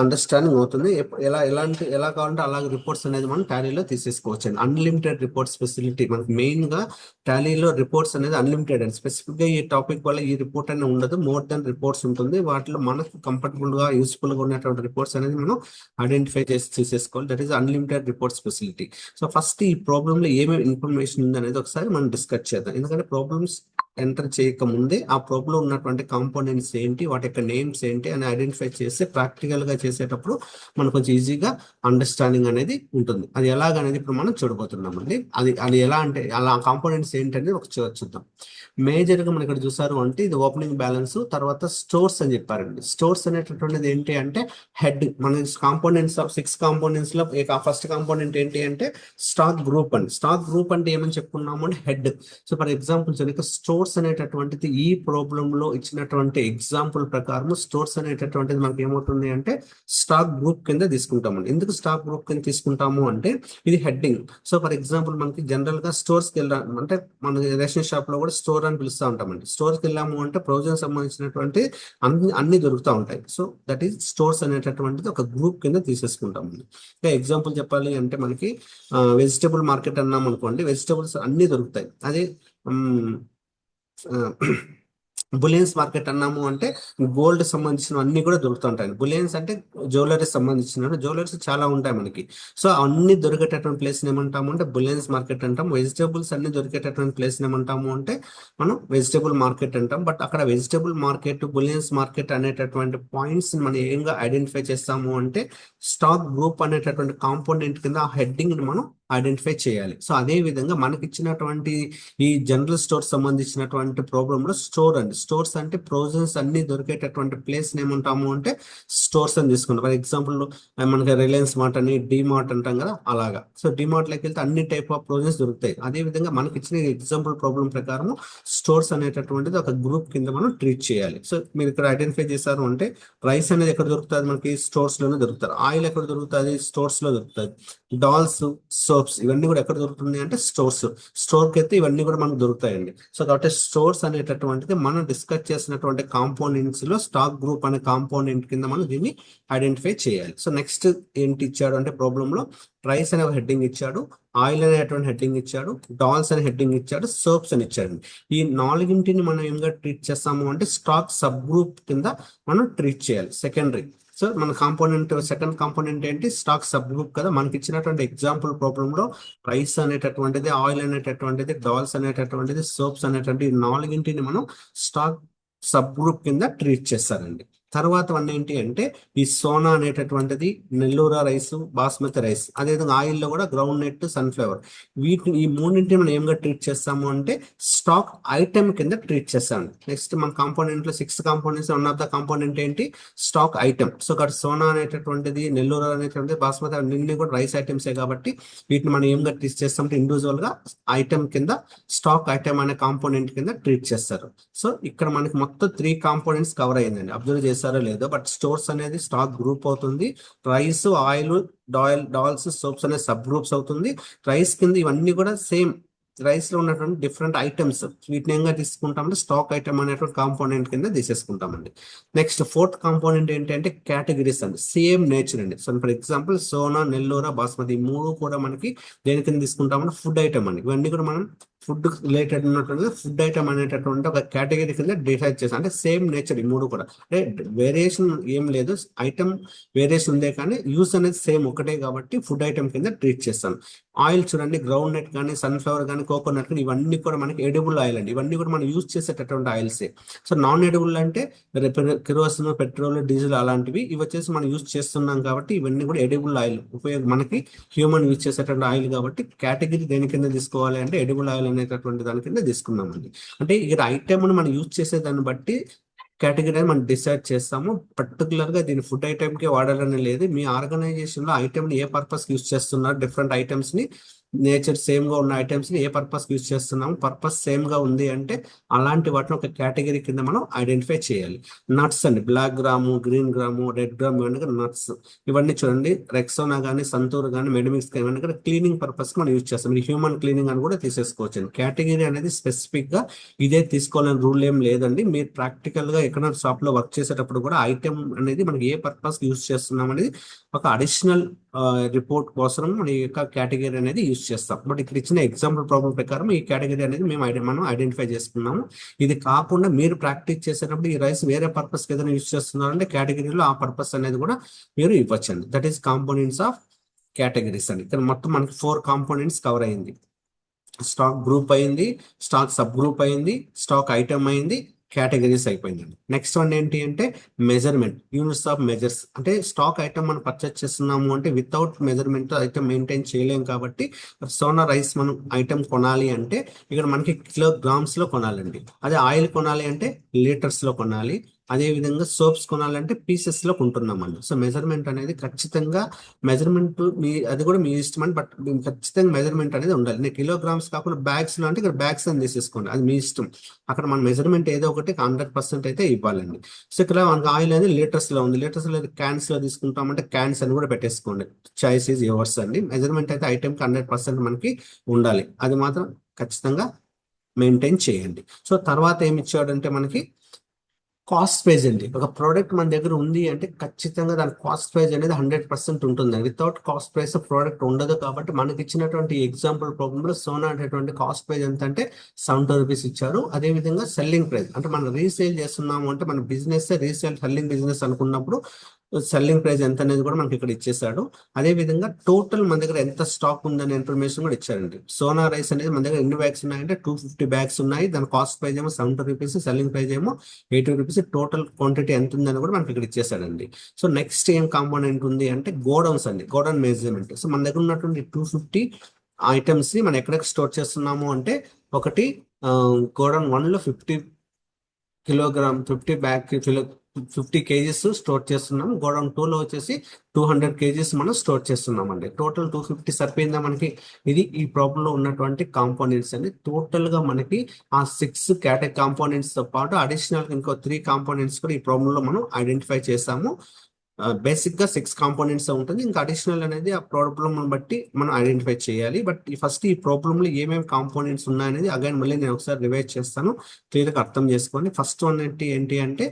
అండర్స్టాండింగ్ అవుతుంది. ఎలా కావాలంటే అలాగే రిపోర్ట్స్ అనేది మనం టాలీలో తీసేసుకోవచ్చు అండి. అన్లిమిటెడ్ రిపోర్ట్స్ ఫెసిలిటీ మనకి మెయిన్ గా టాలీలో రిపోర్ట్స్ అనేది అన్లిమిటెడ్ అండి. స్పెసిఫిక్ గా ఈ టాపిక్ వల్ల ఈ రిపోర్ట్ అనేది ఉండదు, మోర్ దెన్ రిపోర్ట్స్ ఉంటుంది. వాటిలో మనకు కంఫర్టబుల్ గా యూస్ఫుల్ గా ఉన్నటువంటి రిపోర్ట్స్ అనేది మనం ఐడెంటిఫై చేసి తీసేసుకోవాలి. That is unlimited reports facility. So first ఈ ప్రాబ్లమ్ లో ఏమేమి ఇన్ఫర్మేషన్ ఉంది అనేది ఒకసారి మనం డిస్కస్ చేద్దాం. ఎందుకంటే ప్రాబ్లమ్స్ ఎంటర్ చేయక ముందే ఆ ప్రాబ్లం ఉన్నటువంటి కాంపోనెంట్స్ ఏంటి, వాటి యొక్క నేమ్స్ ఏంటి అని ఐడెంటిఫై చేస్తే ప్రాక్టికల్ గా చేసేటప్పుడు మనకు కొంచెం ఈజీగా అండర్స్టాండింగ్ అనేది ఉంటుంది. అది ఎలాగనేది ఇప్పుడు మనం చూడబోతున్నాం అండి. అది అది ఎలా అంటే అలా కాంపోనెంట్స్ ఏంటనేది ఒక చూద్దాం. మేజర్ గా మనం ఇక్కడ చూసారు అంటే ఇది ఓపెనింగ్ బ్యాలెన్స్, తర్వాత స్టోర్స్ అని చెప్పారండి. స్టోర్స్ అనేటటువంటిది ఏంటి అంటే హెడ్. మన కాంపోనెంట్స్ ఆఫ్ 6 కాంపోనెంట్స్ లో ఫస్ట్ కాంపోనెంట్ ఏంటి అంటే స్టాక్ గ్రూప్ అండి. స్టాక్ గ్రూప్ అంటే ఏమని చెప్పుకున్నాము అంటే head. So for example stores అనేటటువంటిది ఈ ప్రాబ్లం లో ఇచ్చినటువంటి ఎగ్జాంపుల్ ప్రకారం స్టోర్స్ అనేటటువంటిది మనకి ఏమవుతుంది అంటే స్టాక్ గ్రూప్ కింద తీసుకుంటామండి. ఎందుకు స్టాక్ గ్రూప్ కింద తీసుకుంటాము అంటే ఇది హెడ్డింగ్. సో ఫర్ ఎగ్జాంపుల్ మనకి జనరల్ గా స్టోర్స్ కి వెళ్ళాం అంటే మన రేషన్ షాప్ లో కూడా స్టోర్ అని పిలుస్తూ ఉంటామండి. స్టోర్స్ కి వెళ్ళాము అంటే ప్రొవిజన్ సంబంధించినటువంటి అన్ని దొరుకుతూ ఉంటాయి. సో దట్ ఈస్ స్టోర్స్ అనేటటువంటిది ఒక గ్రూప్ కింద తీసేసుకుంటామండి. ఇంకా ఎగ్జాంపుల్ చెప్పాలి అంటే మనకి వెజిటబుల్ మార్కెట్ అన్నాం అనుకోండి, వెజిటబుల్స్ అన్ని దొరుకుతాయి. అదే బులియన్స్ మార్కెట్ అన్నాము అంటే గోల్డ్ సంబంధించిన అన్ని కూడా దొరుకుతుంటాయి. బులియన్స్ అంటే జ్యువెలరీస్ సంబంధించిన జ్యువెలరీస్ చాలా ఉంటాయి మనకి. సో అన్ని దొరికేటటువంటి ప్లేస్ ఏమంటాము అంటే బులియన్స్ మార్కెట్ అంటాం. వెజిటేబుల్స్ అన్ని దొరికేటటువంటి ప్లేస్ ఏమంటాము అంటే మనం వెజిటేబుల్ మార్కెట్ అంటాం. బట్ అక్కడ వెజిటేబుల్ మార్కెట్, బులియన్స్ మార్కెట్ అనేటటువంటి పాయింట్స్ మనం ఏంగా ఐడెంటిఫై చేస్తాము అంటే స్టాక్ గ్రూప్ అనేటటువంటి కాంపోనెంట్ కింద ఆ హెడ్డింగ్ ని మనం ఐడెంటిఫై చేయాలి. సో అదే విధంగా మనకి ఇచ్చినటువంటి ఈ జనరల్ స్టోర్ సంబంధించినటువంటి ప్రోగ్రామ్ లో స్టోర్ అండి. స్టోర్స్ అంటే ప్రొవిజన్స్ అన్ని దొరికేటటువంటి ప్లేస్ ఏమంటాము అంటే స్టోర్స్ అని తీసుకుంటాం. ఫర్ ఎగ్జాంపుల్ మనకి రిలయన్స్ మార్ట్ అని, డి మార్ట్ అంటాం కదా, అలాగా. సో డి మార్ట్ లోకి వెళ్తే అన్ని టైప్ ఆఫ్ ప్రొవిజన్స్ దొరుకుతాయి. అదే విధంగా మనకి ఇచ్చిన ఎగ్జాంపుల్ ప్రాబ్లం ప్రకారం స్టోర్స్ అనేటటువంటిది ఒక గ్రూప్ కింద మనం ట్రీట్ చేయాలి. సో మీరు ఇక్కడ ఐడెంటిఫై చేశారు అంటే రైస్ అనేది ఎక్కడ దొరుకుతుంది, మనకి స్టోర్స్ లోనే దొరుకుతారు. ఆయిల్ ఎక్కడ దొరుకుతుంది, స్టోర్స్ లో దొరుకుతుంది. డాల్స్, సోప్స్ ఇవన్నీ కూడా ఎక్కడ దొరుకుతుంది అంటే స్టోర్స్. స్టోర్ కి అయితే ఇవన్నీ కూడా మనకు దొరుకుతాయండి. సో కాబట్టి స్టోర్స్ అనేటటువంటిది మనం డిస్కస్ చేసినటువంటి కాంపోనెంట్స్ లో స్టాక్ గ్రూప్ అనే కాంపోనెంట్ కింద మనం దీన్ని ఐడెంటిఫై చేయాలి. సో నెక్స్ట్ ఏంటి ఇచ్చాడు అంటే ప్రాబ్లం లో రైస్ అనే హెడ్డింగ్ ఇచ్చాడు, ఆయిల్ అనేటువంటి హెడ్డింగ్ ఇచ్చాడు, డాల్స్ అనే హెడ్డింగ్ ఇచ్చాడు, సోప్స్ అని ఇచ్చాడు. ఈ నాలుగింటిని మనం ఏంగా ట్రీట్ చేస్తాము అంటే స్టాక్ సబ్ గ్రూప్ కింద మనం ట్రీట్ చేయాలి, సెకండరీ. సో మన కాంపోనెంట్ సెకండ్ కాంపోనెంట్ ఏంటి స్టాక్ సబ్ గ్రూప్ కదా. మనకి ఇచ్చినటువంటి ఎగ్జాంపుల్ ప్రాబ్లం లో రైస్ అనేటటువంటిది, ఆయిల్ అనేటటువంటిది, డాల్స్ అనేటటువంటిది, సోప్స్ అనేటువంటి నాలుగింటిని మనం స్టాక్ సబ్ గ్రూప్ కింద ట్రీట్ చేస్తారండి. తర్వాత వన్ ఏంటి అంటే ఈ సోనా అనేటటువంటిది, నెల్లూరా రైస్, బాస్మతి రైస్, అదేవిధంగా ఆయిల్లో కూడా గ్రౌండ్ నెట్, సన్ఫ్లవర్. వీటిని ఈ మూడింటిని మనం ఏంగా ట్రీట్ చేస్తాము అంటే స్టాక్ ఐటమ్ కింద ట్రీట్ చేస్తాం. నెక్స్ట్ మన కాంపోనెంట్ లో 6 components, one of the component ఏంటి స్టాక్ ఐటమ్. సో ఇక్కడ సోనా అనేటటువంటిది, నెల్లూరు అనేటువంటిది, బాస్మతి అన్ని కూడా రైస్ ఐటమ్సే కాబట్టి వీటిని మనం ఏంగా ట్రీట్ చేస్తామంటే ఇండివిజువల్ గా ఐటమ్ కింద స్టాక్ ఐటమ్ అనే కాంపోనెంట్ కింద ట్రీట్ చేస్తారు. సో ఇక్కడ మనకి మొత్తం 3 కాంపోనెంట్స్ కవర్ అయ్యిందండి. అబ్జర్వ్ చేస్తారో లేదో, బట్ స్టోర్స్ అనేది స్టాక్ గ్రూప్ అవుతుంది. రైస్, ఆయిల్, డాల్స్, సోప్స్ అనే సబ్ గ్రూప్స్ అవుతుంది. రైస్ కింద ఇవన్నీ కూడా సేమ్ రైస్ లో ఉన్నటువంటి డిఫరెంట్ ఐటమ్స్, వీటిని ఏంగా తీసుకుంటామంటే స్టాక్ ఐటమ్ అనేటువంటి కాంపోనెంట్ కింద తీసేసుకుంటామండి. నెక్స్ట్ ఫోర్త్ కాంపోనెంట్ ఏంటంటే కేటగిరీస్ అండి, సేమ్ నేచర్ అండి. సో ఫర్ ఎగ్జాంపుల్ సోనా, నెల్లూరా, బాస్మతి మూడు కూడా మనకి దేని కింద తీసుకుంటామంటే ఫుడ్ ఐటమ్ అండి. ఇవన్నీ కూడా మనం ఫుడ్ రిలేటెడ్ ఉన్నటువంటి ఫుడ్ ఐటమ్ అనేటటువంటి ఒక కేటగిరీ కింద డిసైడ్ చేస్తాం. అంటే సేమ్ నేచర్ ఈ మూడు కూడా, అంటే వేరియేషన్ ఏం లేదు, ఐటమ్ వేరియేషన్ ఉందే కానీ యూస్ అనేది సేమ్ ఒకటే కాబట్టి ఫుడ్ ఐటమ్ కింద ట్రీట్ చేస్తాం. ఆయిల్ చూడండి, గ్రౌండ్ నట్ కానీ, సన్ఫ్లవర్ కానీ, కోకోనట్ కానీ, ఇవన్నీ కూడా మనకి ఎడిబుల్ ఆయిల్ అండి. ఇవన్నీ కూడా మనం యూజ్ చేసేటటువంటి ఆయిల్సే. సో నాన్ ఎడిబుల్ అంటే కిరోసిన్, పెట్రోల్, డీజిల్ అలాంటివి. ఇవి వచ్చేసి మనం యూజ్ చేస్తున్నాం కాబట్టి ఇవన్నీ కూడా ఎడిబుల్ ఆయిల్, ఉపయోగం మనకి హ్యూమన్ యూజ్ చేసేటువంటి ఆయిల్ కాబట్టి కేటగిరీ దేని కింద తీసుకోవాలి అంటే ఎడిబుల్ ఆయిల్ అనేటటువంటి దాని కింద తీసుకున్నామండి. అంటే ఇక్కడ ఐటమ్ మనం యూజ్ చేసే దాన్ని బట్టి కేటగిరీ మనం డిసైడ్ చేస్తాము. పర్టికులర్ గా దీని ఫుడ్ ఐటమ్ కి వాడాలని లేదు. మీ ఆర్గనైజేషన్ లో ఐటమ్ ని ఏ పర్పస్ యూజ్ చేస్తున్నారు, డిఫరెంట్ ఐటమ్స్ ని నేచర్ సేమ్ గా ఉన్న ఐటమ్స్ ని ఏ పర్పస్ యూజ్ చేస్తున్నాము, పర్పస్ సేమ్ గా ఉంది అంటే అలాంటి వాటిని ఒక కేటగిరీ కింద మనం ఐడెంటిఫై చేయాలి. నట్స్ అండి, black gram, green gram, red gram, ఇవన్నీ నట్స్. ఇవన్నీ చూడండి, రెక్సోనా కానీ, సంతూర్ కానీ, మెడమిక్స్ కానీ, ఇవన్నీ కూడా క్లీనింగ్ పర్పస్ మనం యూజ్ చేస్తాం. ఇది హ్యూమన్ క్లీనింగ్ అని కూడా తీసేసుకోవచ్చు అండి. కేటగిరీ అనేది స్పెసిఫిక్ గా ఇదే తీసుకోవాలని రూల్ ఏం లేదండి. మీరు ప్రాక్టికల్ గా ఎక్కడ షాప్ లో వర్క్ చేసేటప్పుడు కూడా ఐటమ్ అనేది మనకి ఏ పర్పస్ యూజ్ చేస్తున్నాం అనేది ఒక అడిషనల్ రిపోర్ట్ కోసం మన యొక్క కేటగిరీ అనేది యూజ్ చేస్తాం. బట్ ఇక్కడ ఇచ్చిన ఎగ్జాంపుల్ ప్రాబ్లం ప్రకారం ఈ కేటగిరీ అనేది మనం ఐడెంటిఫై చేసుకున్నాము. ఇది కాకుండా మీరు ప్రాక్టీస్ చేసేటప్పుడు ఈ రైస్ వేరే పర్పస్ ఏదైనా యూజ్ చేస్తున్నారంటే కేటగిరీలో ఆ పర్పస్ అనేది కూడా మీరు ఇవ్వచ్చండి. That is components of categories అండి. ఇక్కడ మొత్తం మనకి 4 కాంపోనెంట్స్ కవర్ అయింది. స్టాక్ గ్రూప్ అయింది, స్టాక్ సబ్ గ్రూప్ అయింది, స్టాక్ ఐటమ్ అయింది, కేటగిరీస్ అయిపోయిందండి. నెక్స్ట్ వన్ ఏంటి అంటే మెజర్మెంట్, యూనిట్స్ ఆఫ్ మెజర్స్. అంటే స్టాక్ ఐటమ్ మనం పర్చేస్ చేస్తున్నాము అంటే వితౌట్ మెజర్మెంట్ ఐటమ్ మెయింటైన్ చేయలేం. కాబట్టి సోనా రైస్ మనం ఐటమ్ కొనాలి అంటే ఇక్కడ మనకి కిలోగ్రామ్స్ లో కొనాలండి. అదే ఆయిల్ కొనాలి అంటే లీటర్స్ లో కొనాలి. అదే విధంగా సోప్స్ కొనాలంటే పీసెస్ లో కొంటున్నామండి. సో మెజర్మెంట్ అనేది ఖచ్చితంగా మెజర్మెంట్ అది కూడా మీ ఇష్టం అండి. బట్ ఖచ్చితంగా మెజర్మెంట్ అనేది ఉండాలి. నేను కిలోగ్రామ్స్ కాకుండా బ్యాగ్స్ లో అంటే ఇక్కడ బ్యాగ్స్ అని తీసేసుకోండి, అది మీ ఇష్టం. అక్కడ మన మెజర్మెంట్ ఏదో ఒకటి 100% అయితే ఇవ్వాలండి. సో ఇక్కడ మనకి ఆయిల్ అనేది లీటర్స్ లో ఉంది, లీటర్స్ లో క్యాన్స్ లో తీసుకుంటామంటే క్యాన్స్ అని కూడా పెట్టేసుకోండి. చాయిస్ ఈజ్ యువర్స్ అండి. మెజర్మెంట్ అయితే ఐటమ్ కి 100% మనకి ఉండాలి, అది మాత్రం ఖచ్చితంగా మెయింటైన్ చేయండి. సో తర్వాత ఏమి ఇచ్చాడంటే మనకి కాస్ట్ ప్రైజ్ అండి. ఒక ప్రోడక్ట్ మన దగ్గర ఉంది అంటే ఖచ్చితంగా దాని కాస్ట్ ప్రైజ్ అనేది 100% ఉంటుంది. వితౌట్ కాస్ట్ ప్రైస్ ప్రోడక్ట్ ఉండదు. కాబట్టి మనకి ఇచ్చినటువంటి ఎగ్జాంపుల్ ప్రోగ్రామ్ లో సోనా అనేటువంటి కాస్ట్ ప్రైజ్ ఎంత అంటే 70 రూపీస్ ఇచ్చారు. అదే విధంగా సెల్లింగ్ ప్రైస్ అంటే మనం రీసేల్ చేస్తున్నాము అంటే మన బిజినెస్ రీసేల్ సెల్లింగ్ బిజినెస్ అనుకున్నప్పుడు సెల్లింగ్ ప్రైస్ ఎంత అనేది కూడా మనకి ఇక్కడ ఇచ్చేసాడు. అదే విధంగా టోటల్ మన దగ్గర ఎంత స్టాక్ ఉందనే ఇన్ఫర్మేషన్ కూడా ఇచ్చారండి. సోనా రైస్ అనేది మన దగ్గర ఎన్ని బ్యాగ్స్ ఉన్నాయంటే 250 బ్యాగ్స్ ఉన్నాయి. దాని కాస్ట్ ప్రైస్ ఏమో 70 రూపీస్, సెల్లింగ్ ప్రైస్ ఏమో 80 రూపీస్. టోటల్ క్వాంటిటీ ఎంత ఉందని కూడా మనకి ఇక్కడ ఇచ్చేసాడండి. సో నెక్స్ట్ ఏం కాంపోనెంట్ ఉంది అంటే గోడౌన్స్ అండి, గోడౌన్ మెజర్మెంట్. సో మన దగ్గర ఉన్నటువంటి 250 ఐటమ్స్ ని మనం ఎక్కడెక్కడ స్టోర్ చేస్తున్నాము అంటే ఒకటి గోడౌన్ 1 లో 50 కిలోగ్రామ్ 50 బ్యాగ్ 50 కేజీస్ స్టోర్ చేస్తున్నాం. గోడౌన్ 2 లో వచ్చేసి 200 కేజీస్ మనం స్టోర్ చేస్తున్నాం అండి. టోటల్ 250 సరిపోయిందా మనకి? ఇది ఈ ప్రాబ్లం లో ఉన్నటువంటి కాంపోనెంట్స్ అండి. టోటల్ గా మనకి ఆ 6 కాంపోనెంట్స్ తో పాటు అడిషనల్ ఇంకో 3 కాంపోనెంట్స్ కూడా ఈ ప్రాబ్లం లో మనం ఐడెంటిఫై చేసాము. బేసిక్ గా 6 కాంపోనెంట్స్ ఉంటుంది. ఇంకా అడిషనల్ అనేది ఆ ప్రాబ్లమ్ బట్టి మనం ఐడెంటిఫై చేయాలి. బట్ ఫస్ట్ ఈ ప్రాబ్లమ్ లో ఏమేమి కాంపోనెంట్స్ ఉన్నాయనేది అగైన్ మళ్ళీ నేను ఒకసారి రివైజ్ చేస్తాను, క్లియర్ గా అర్థం చేసుకోండి. ఫస్ట్ వన్ ఏంటి అంటే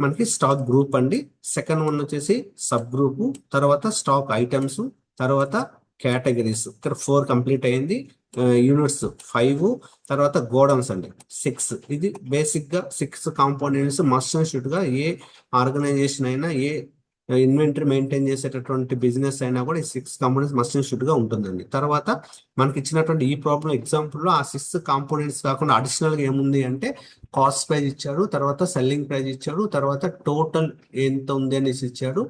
మనకి స్టాక్ గ్రూప్ అండి. సెకండ్ వన్ వచ్చేసి సబ్ గ్రూప్, తర్వాత స్టాక్ ఐటమ్స్, తర్వాత కేటగిరీస్. ఇక్కడ 4 కంప్లీట్ అయింది. యూనిట్స్ 5, తర్వాత గోడౌన్స్ అండి 6. ఇది బేసిక్ గా 6 కాంపోనెంట్స్ మస్ట్ అండ్ షుడ్ గా ఏ ఆర్గనైజేషన్ అయినా ఏ ఇన్వెంటరీ మెయింటైన్ చేసేటటువంటి బిజినెస్ అయినా కూడా ఈ 6 కాంపోనెంట్స్ మస్ట్ అండ్ షుడ్ గా ఉంటుందండి. తర్వాత మనకి ఇచ్చినటువంటి ఈ ప్రాబ్లం ఎగ్జాంపుల్ లో ఆ 6 కాంపోనెంట్స్ కాకుండా అడిషనల్ గా ఏముంది అంటే కాస్ట్ ప్రైస్ ఇచ్చాడు, తర్వాత సెల్లింగ్ ప్రైస్ ఇచ్చాడు, తర్వాత టోటల్ ఎంత ఉంది అనేసి ఇచ్చాడు.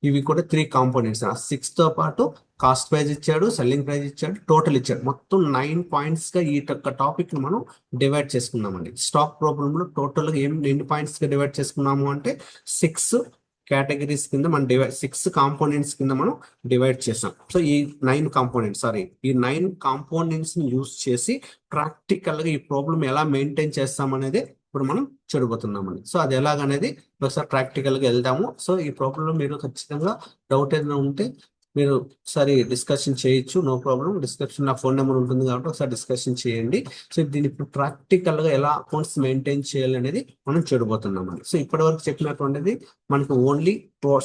ఇవి కూడా 3 కాంపోనెంట్స్. ఆ 6 తో పాటు కాస్ట్ ప్రైస్ ఇచ్చాడు, సెల్లింగ్ ప్రైస్ ఇచ్చాడు, టోటల్ ఇచ్చాడు. మొత్తం 9 పాయింట్స్ గా ఈ టాపిక్ ని మనం డివైడ్ చేసుకున్నామండి. స్టాక్ ప్రాబ్లమ్ లో టోటల్ గా ఎన్ని పాయింట్స్ గా డివైడ్ చేసుకున్నాము అంటే 6 కేటగిరీస్ కింద మనం 6 కాంపోనెంట్స్ కింద మనం డివైడ్ చేసాం. సో ఈ 9 కాంపోనెంట్స్ ఈ 9 కాంపోనెంట్స్ ని యూజ్ చేసి ప్రాక్టికల్ గా ఈ ప్రాబ్లమ్ ఎలా మెయింటైన్ చేస్తాం అనేది ఇప్పుడు మనం చూడబోతున్నామండి. సో అది ఎలాగనేది ఒకసారి ప్రాక్టికల్ గా వెళ్దాము. సో ఈ ప్రాబ్లమ్ లో మీరు ఖచ్చితంగా డౌట్ ఏదైనా ఉంటే మీరు ఒకసారి డిస్కషన్ చేయొచ్చు, నో ప్రాబ్లం. డిస్క్రిప్షన్ నా ఫోన్ నెంబర్ ఉంటుంది కాబట్టి ఒకసారి డిస్కషన్ చేయండి. సో దీన్ని ఇప్పుడు ప్రాక్టికల్ గా ఎలా అకౌంట్స్ మెయింటైన్ చేయాలి అనేది మనం చూడబోతున్నామండి. సో ఇప్పటి వరకు చెప్పినటువంటిది మనకు ఓన్లీ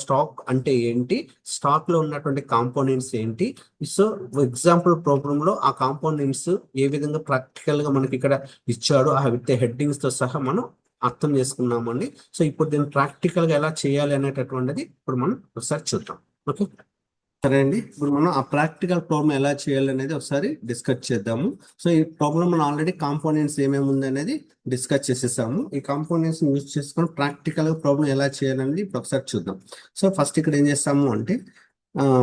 స్టాక్ అంటే ఏంటి, స్టాక్ లో ఉన్నటువంటి కాంపోనెంట్స్ ఏంటి. సో ఎగ్జాంపుల్ ప్రోగ్రామ్ లో ఆ కాంపోనెంట్స్ ఏ విధంగా ప్రాక్టికల్ గా మనకి ఇక్కడ ఇచ్చాడు, ఆ విత్ హెడ్డింగ్స్ తో సహా మనం అర్థం చేసుకున్నామండి. సో ఇప్పుడు దీన్ని ప్రాక్టికల్ గా ఎలా చేయాలి అనేటటువంటిది ఇప్పుడు మనం ఒకసారి చూద్దాం. ఓకే, సరే అండి. ఇప్పుడు మనం ఆ ప్రాక్టికల్ ప్రాబ్లం ఎలా చేయాలి అనేది ఒకసారి డిస్కస్ చేద్దాము. సో ఈ ప్రాబ్లం మనం ఆల్రెడీ కాంపోనెంట్స్ ఏమేమి ఉంది అనేది డిస్కస్ చేసేసాము. ఈ కాంపోనెంట్స్ యూజ్ చేసుకొని ప్రాక్టికల్ గా ప్రాబ్లం ఎలా చేయాలనేది ఇప్పుడు ఒకసారి చూద్దాం. సో ఫస్ట్ ఇక్కడ ఏం చేస్తాము అంటే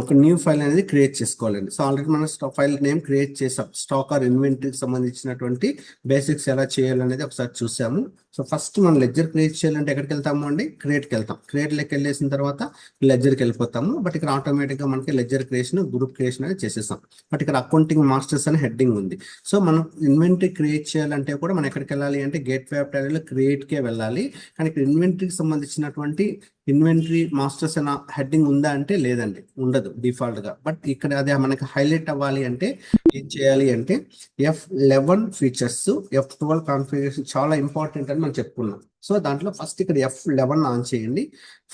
ఒక న్యూ ఫైల్ అనేది క్రియేట్ చేసుకోవాలండి. సో ఆల్రెడీ మనం ఫైల్ నేమ్ క్రియేట్ చేసాం. స్టాక్ ఆర్ ఇన్వెంటరీకి సంబంధించినటువంటి బేసిక్స్ ఎలా చేయాలనేది ఒకసారి చూసాము. సో ఫస్ట్ మనం లెడ్జర్ క్రియేట్ చేయాలంటే ఎక్కడికి వెళ్తాము అండి, క్రియేట్కి వెళ్తాం. క్రియేట్లోకి వెళ్ళేసిన తర్వాత లెడ్జర్కి వెళ్ళిపోతాము. బట్ ఇక్కడ ఆటోమేటిక్గా మనకి లెడ్జర్ క్రియేషన్, గ్రూప్ క్రియేషన్ అనేది చేసేసాం. బట్ ఇక్కడ అకౌంటింగ్ మాస్టర్స్ అనే హెడ్డింగ్ ఉంది. సో మనం ఇన్వెంటరీ క్రియేట్ చేయాలంటే కూడా మనం ఎక్కడికి వెళ్ళాలి అంటే గేట్వే ఆఫ్ టాలీలో క్రియేట్కే వెళ్ళాలి. కానీ ఇక్కడ ఇన్వెంటరీకి సంబంధించినటువంటి ఇన్వెంటరీ మాస్టర్స్ అనే హెడ్డింగ్ ఉందా అంటే లేదండి, ఉండదు డిఫాల్ట్ గా. బట్ ఇక్కడ అది మనకి హైలైట్ అవ్వాలి అంటే ఏం చేయాలి అంటే F11 ఫీచర్స్, F12 కాన్ఫిగరేషన్ చాలా ఇంపార్టెంట్ అని మనం చెప్పుకున్నాం. సో దాంట్లో ఫస్ట్ ఇక్కడ F11 ఆన్ చేయండి.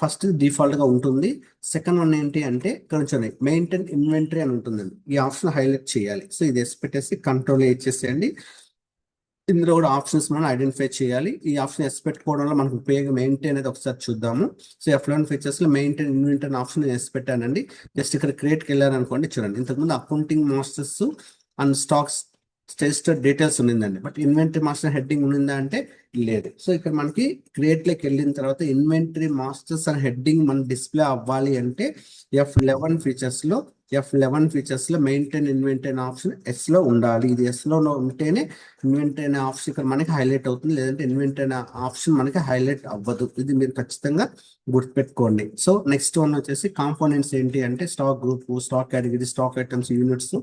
ఫస్ట్ డిఫాల్ట్ గా ఉంటుంది. సెకండ్ వన్ ఏంటి అంటే ఇక్కడ నుంచి మెయింటైన్ ఇన్వెంటరీ అని ఉంటుందండి, ఈ ఆప్షన్ హైలైట్ చేయాలి. సో ఇది ఎస్ పెట్టేసి కంట్రోల్ ఇచ్చేసేయండి. ఇందులో కూడా ఆప్షన్స్ మనం ఐడెంటిఫై చేయాలి. ఈ ఆప్షన్ ఎస్ పెట్టుకోవడం వల్ల మనకు ఉపయోగం ఏంటి అనేది ఒకసారి చూద్దాము. సో F11 ఫీచర్స్ లో మెయింటైన్ ఇన్వెంటరీ ఆప్షన్ ఎస్ పెట్టానండి. జస్ట్ ఇక్కడ క్రియేట్కి వెళ్ళాను అనుకోండి, చూడండి ఇంతకుముందు accounting masters and stocks status details ఉన్నిందండి. బట్ ఇన్వెంటరీ మాస్టర్ హెడ్డింగ్ ఉన్నిందా అంటే లేదు. సో ఇక్కడ మనకి క్రియేట్లోకి వెళ్ళిన తర్వాత ఇన్వెంటరీ మాస్టర్స్ అనే హెడ్డింగ్ మన డిస్ప్లే అవ్వాలి అంటే F11 ఫీచర్స్ లో మెయింటైన్ ఇన్వెంటరీ ఆప్షన్ ఎస్ లో ఉండాలి. ఇది ఎస్ లో ఉంటేనే ఇన్వెంటరీ ఆప్షన్ ఇక్కడ మనకి హైలైట్ అవుతుంది, లేదంటే ఇన్వెంటరీ ఆప్షన్ మనకి హైలైట్ అవ్వదు. ఇది మీరు ఖచ్చితంగా గుర్తుపెట్టుకోండి. సో నెక్స్ట్ వన్ వచ్చేసి కాంపోనెంట్స్ ఏంటి అంటే stock group, stock category, stock items, units,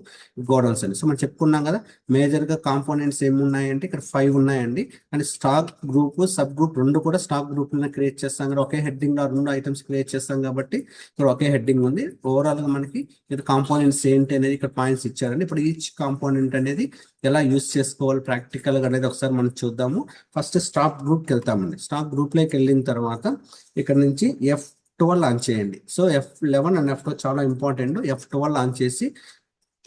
godowns అని. సో మనం చెప్పుకున్నాం కదా, మేజర్ గా కాంపోనెంట్స్ ఏమి ఉన్నాయంటే ఇక్కడ 5 ఉన్నాయండి. And stock group, sub group రెండు కూడా స్టాక్ గ్రూప్ క్రియేట్ చేస్తాం కదా, ఒకే హెడ్డింగ్ లో రెండు ఐటమ్స్ క్రియేట్ చేస్తాం కాబట్టి ఇక్కడ ఒకే హెడ్డింగ్ ఉంది. ఓవరాల్ గా మనకి కాంపోనెంట్స్ ఏంటి అనేది ఇక్కడ పాయింట్స్ ఇచ్చారండి. ఇప్పుడు ఈచ్ కాంపోనెంట్ అనేది ఎలా యూస్ చేసుకోవాలి ప్రాక్టికల్ గా అనేది ఒకసారి మనం చూద్దాము. ఫస్ట్ స్టాక్ గ్రూప్కి వెళ్తామండి. స్టాక్ గ్రూప్ లోకి వెళ్ళిన తర్వాత ఇక్కడ నుంచి F12 ఆన్ చేయండి. సో F11 అండ్ F12 చాలా ఇంపార్టెంట్. F12 ఆన్ చేసి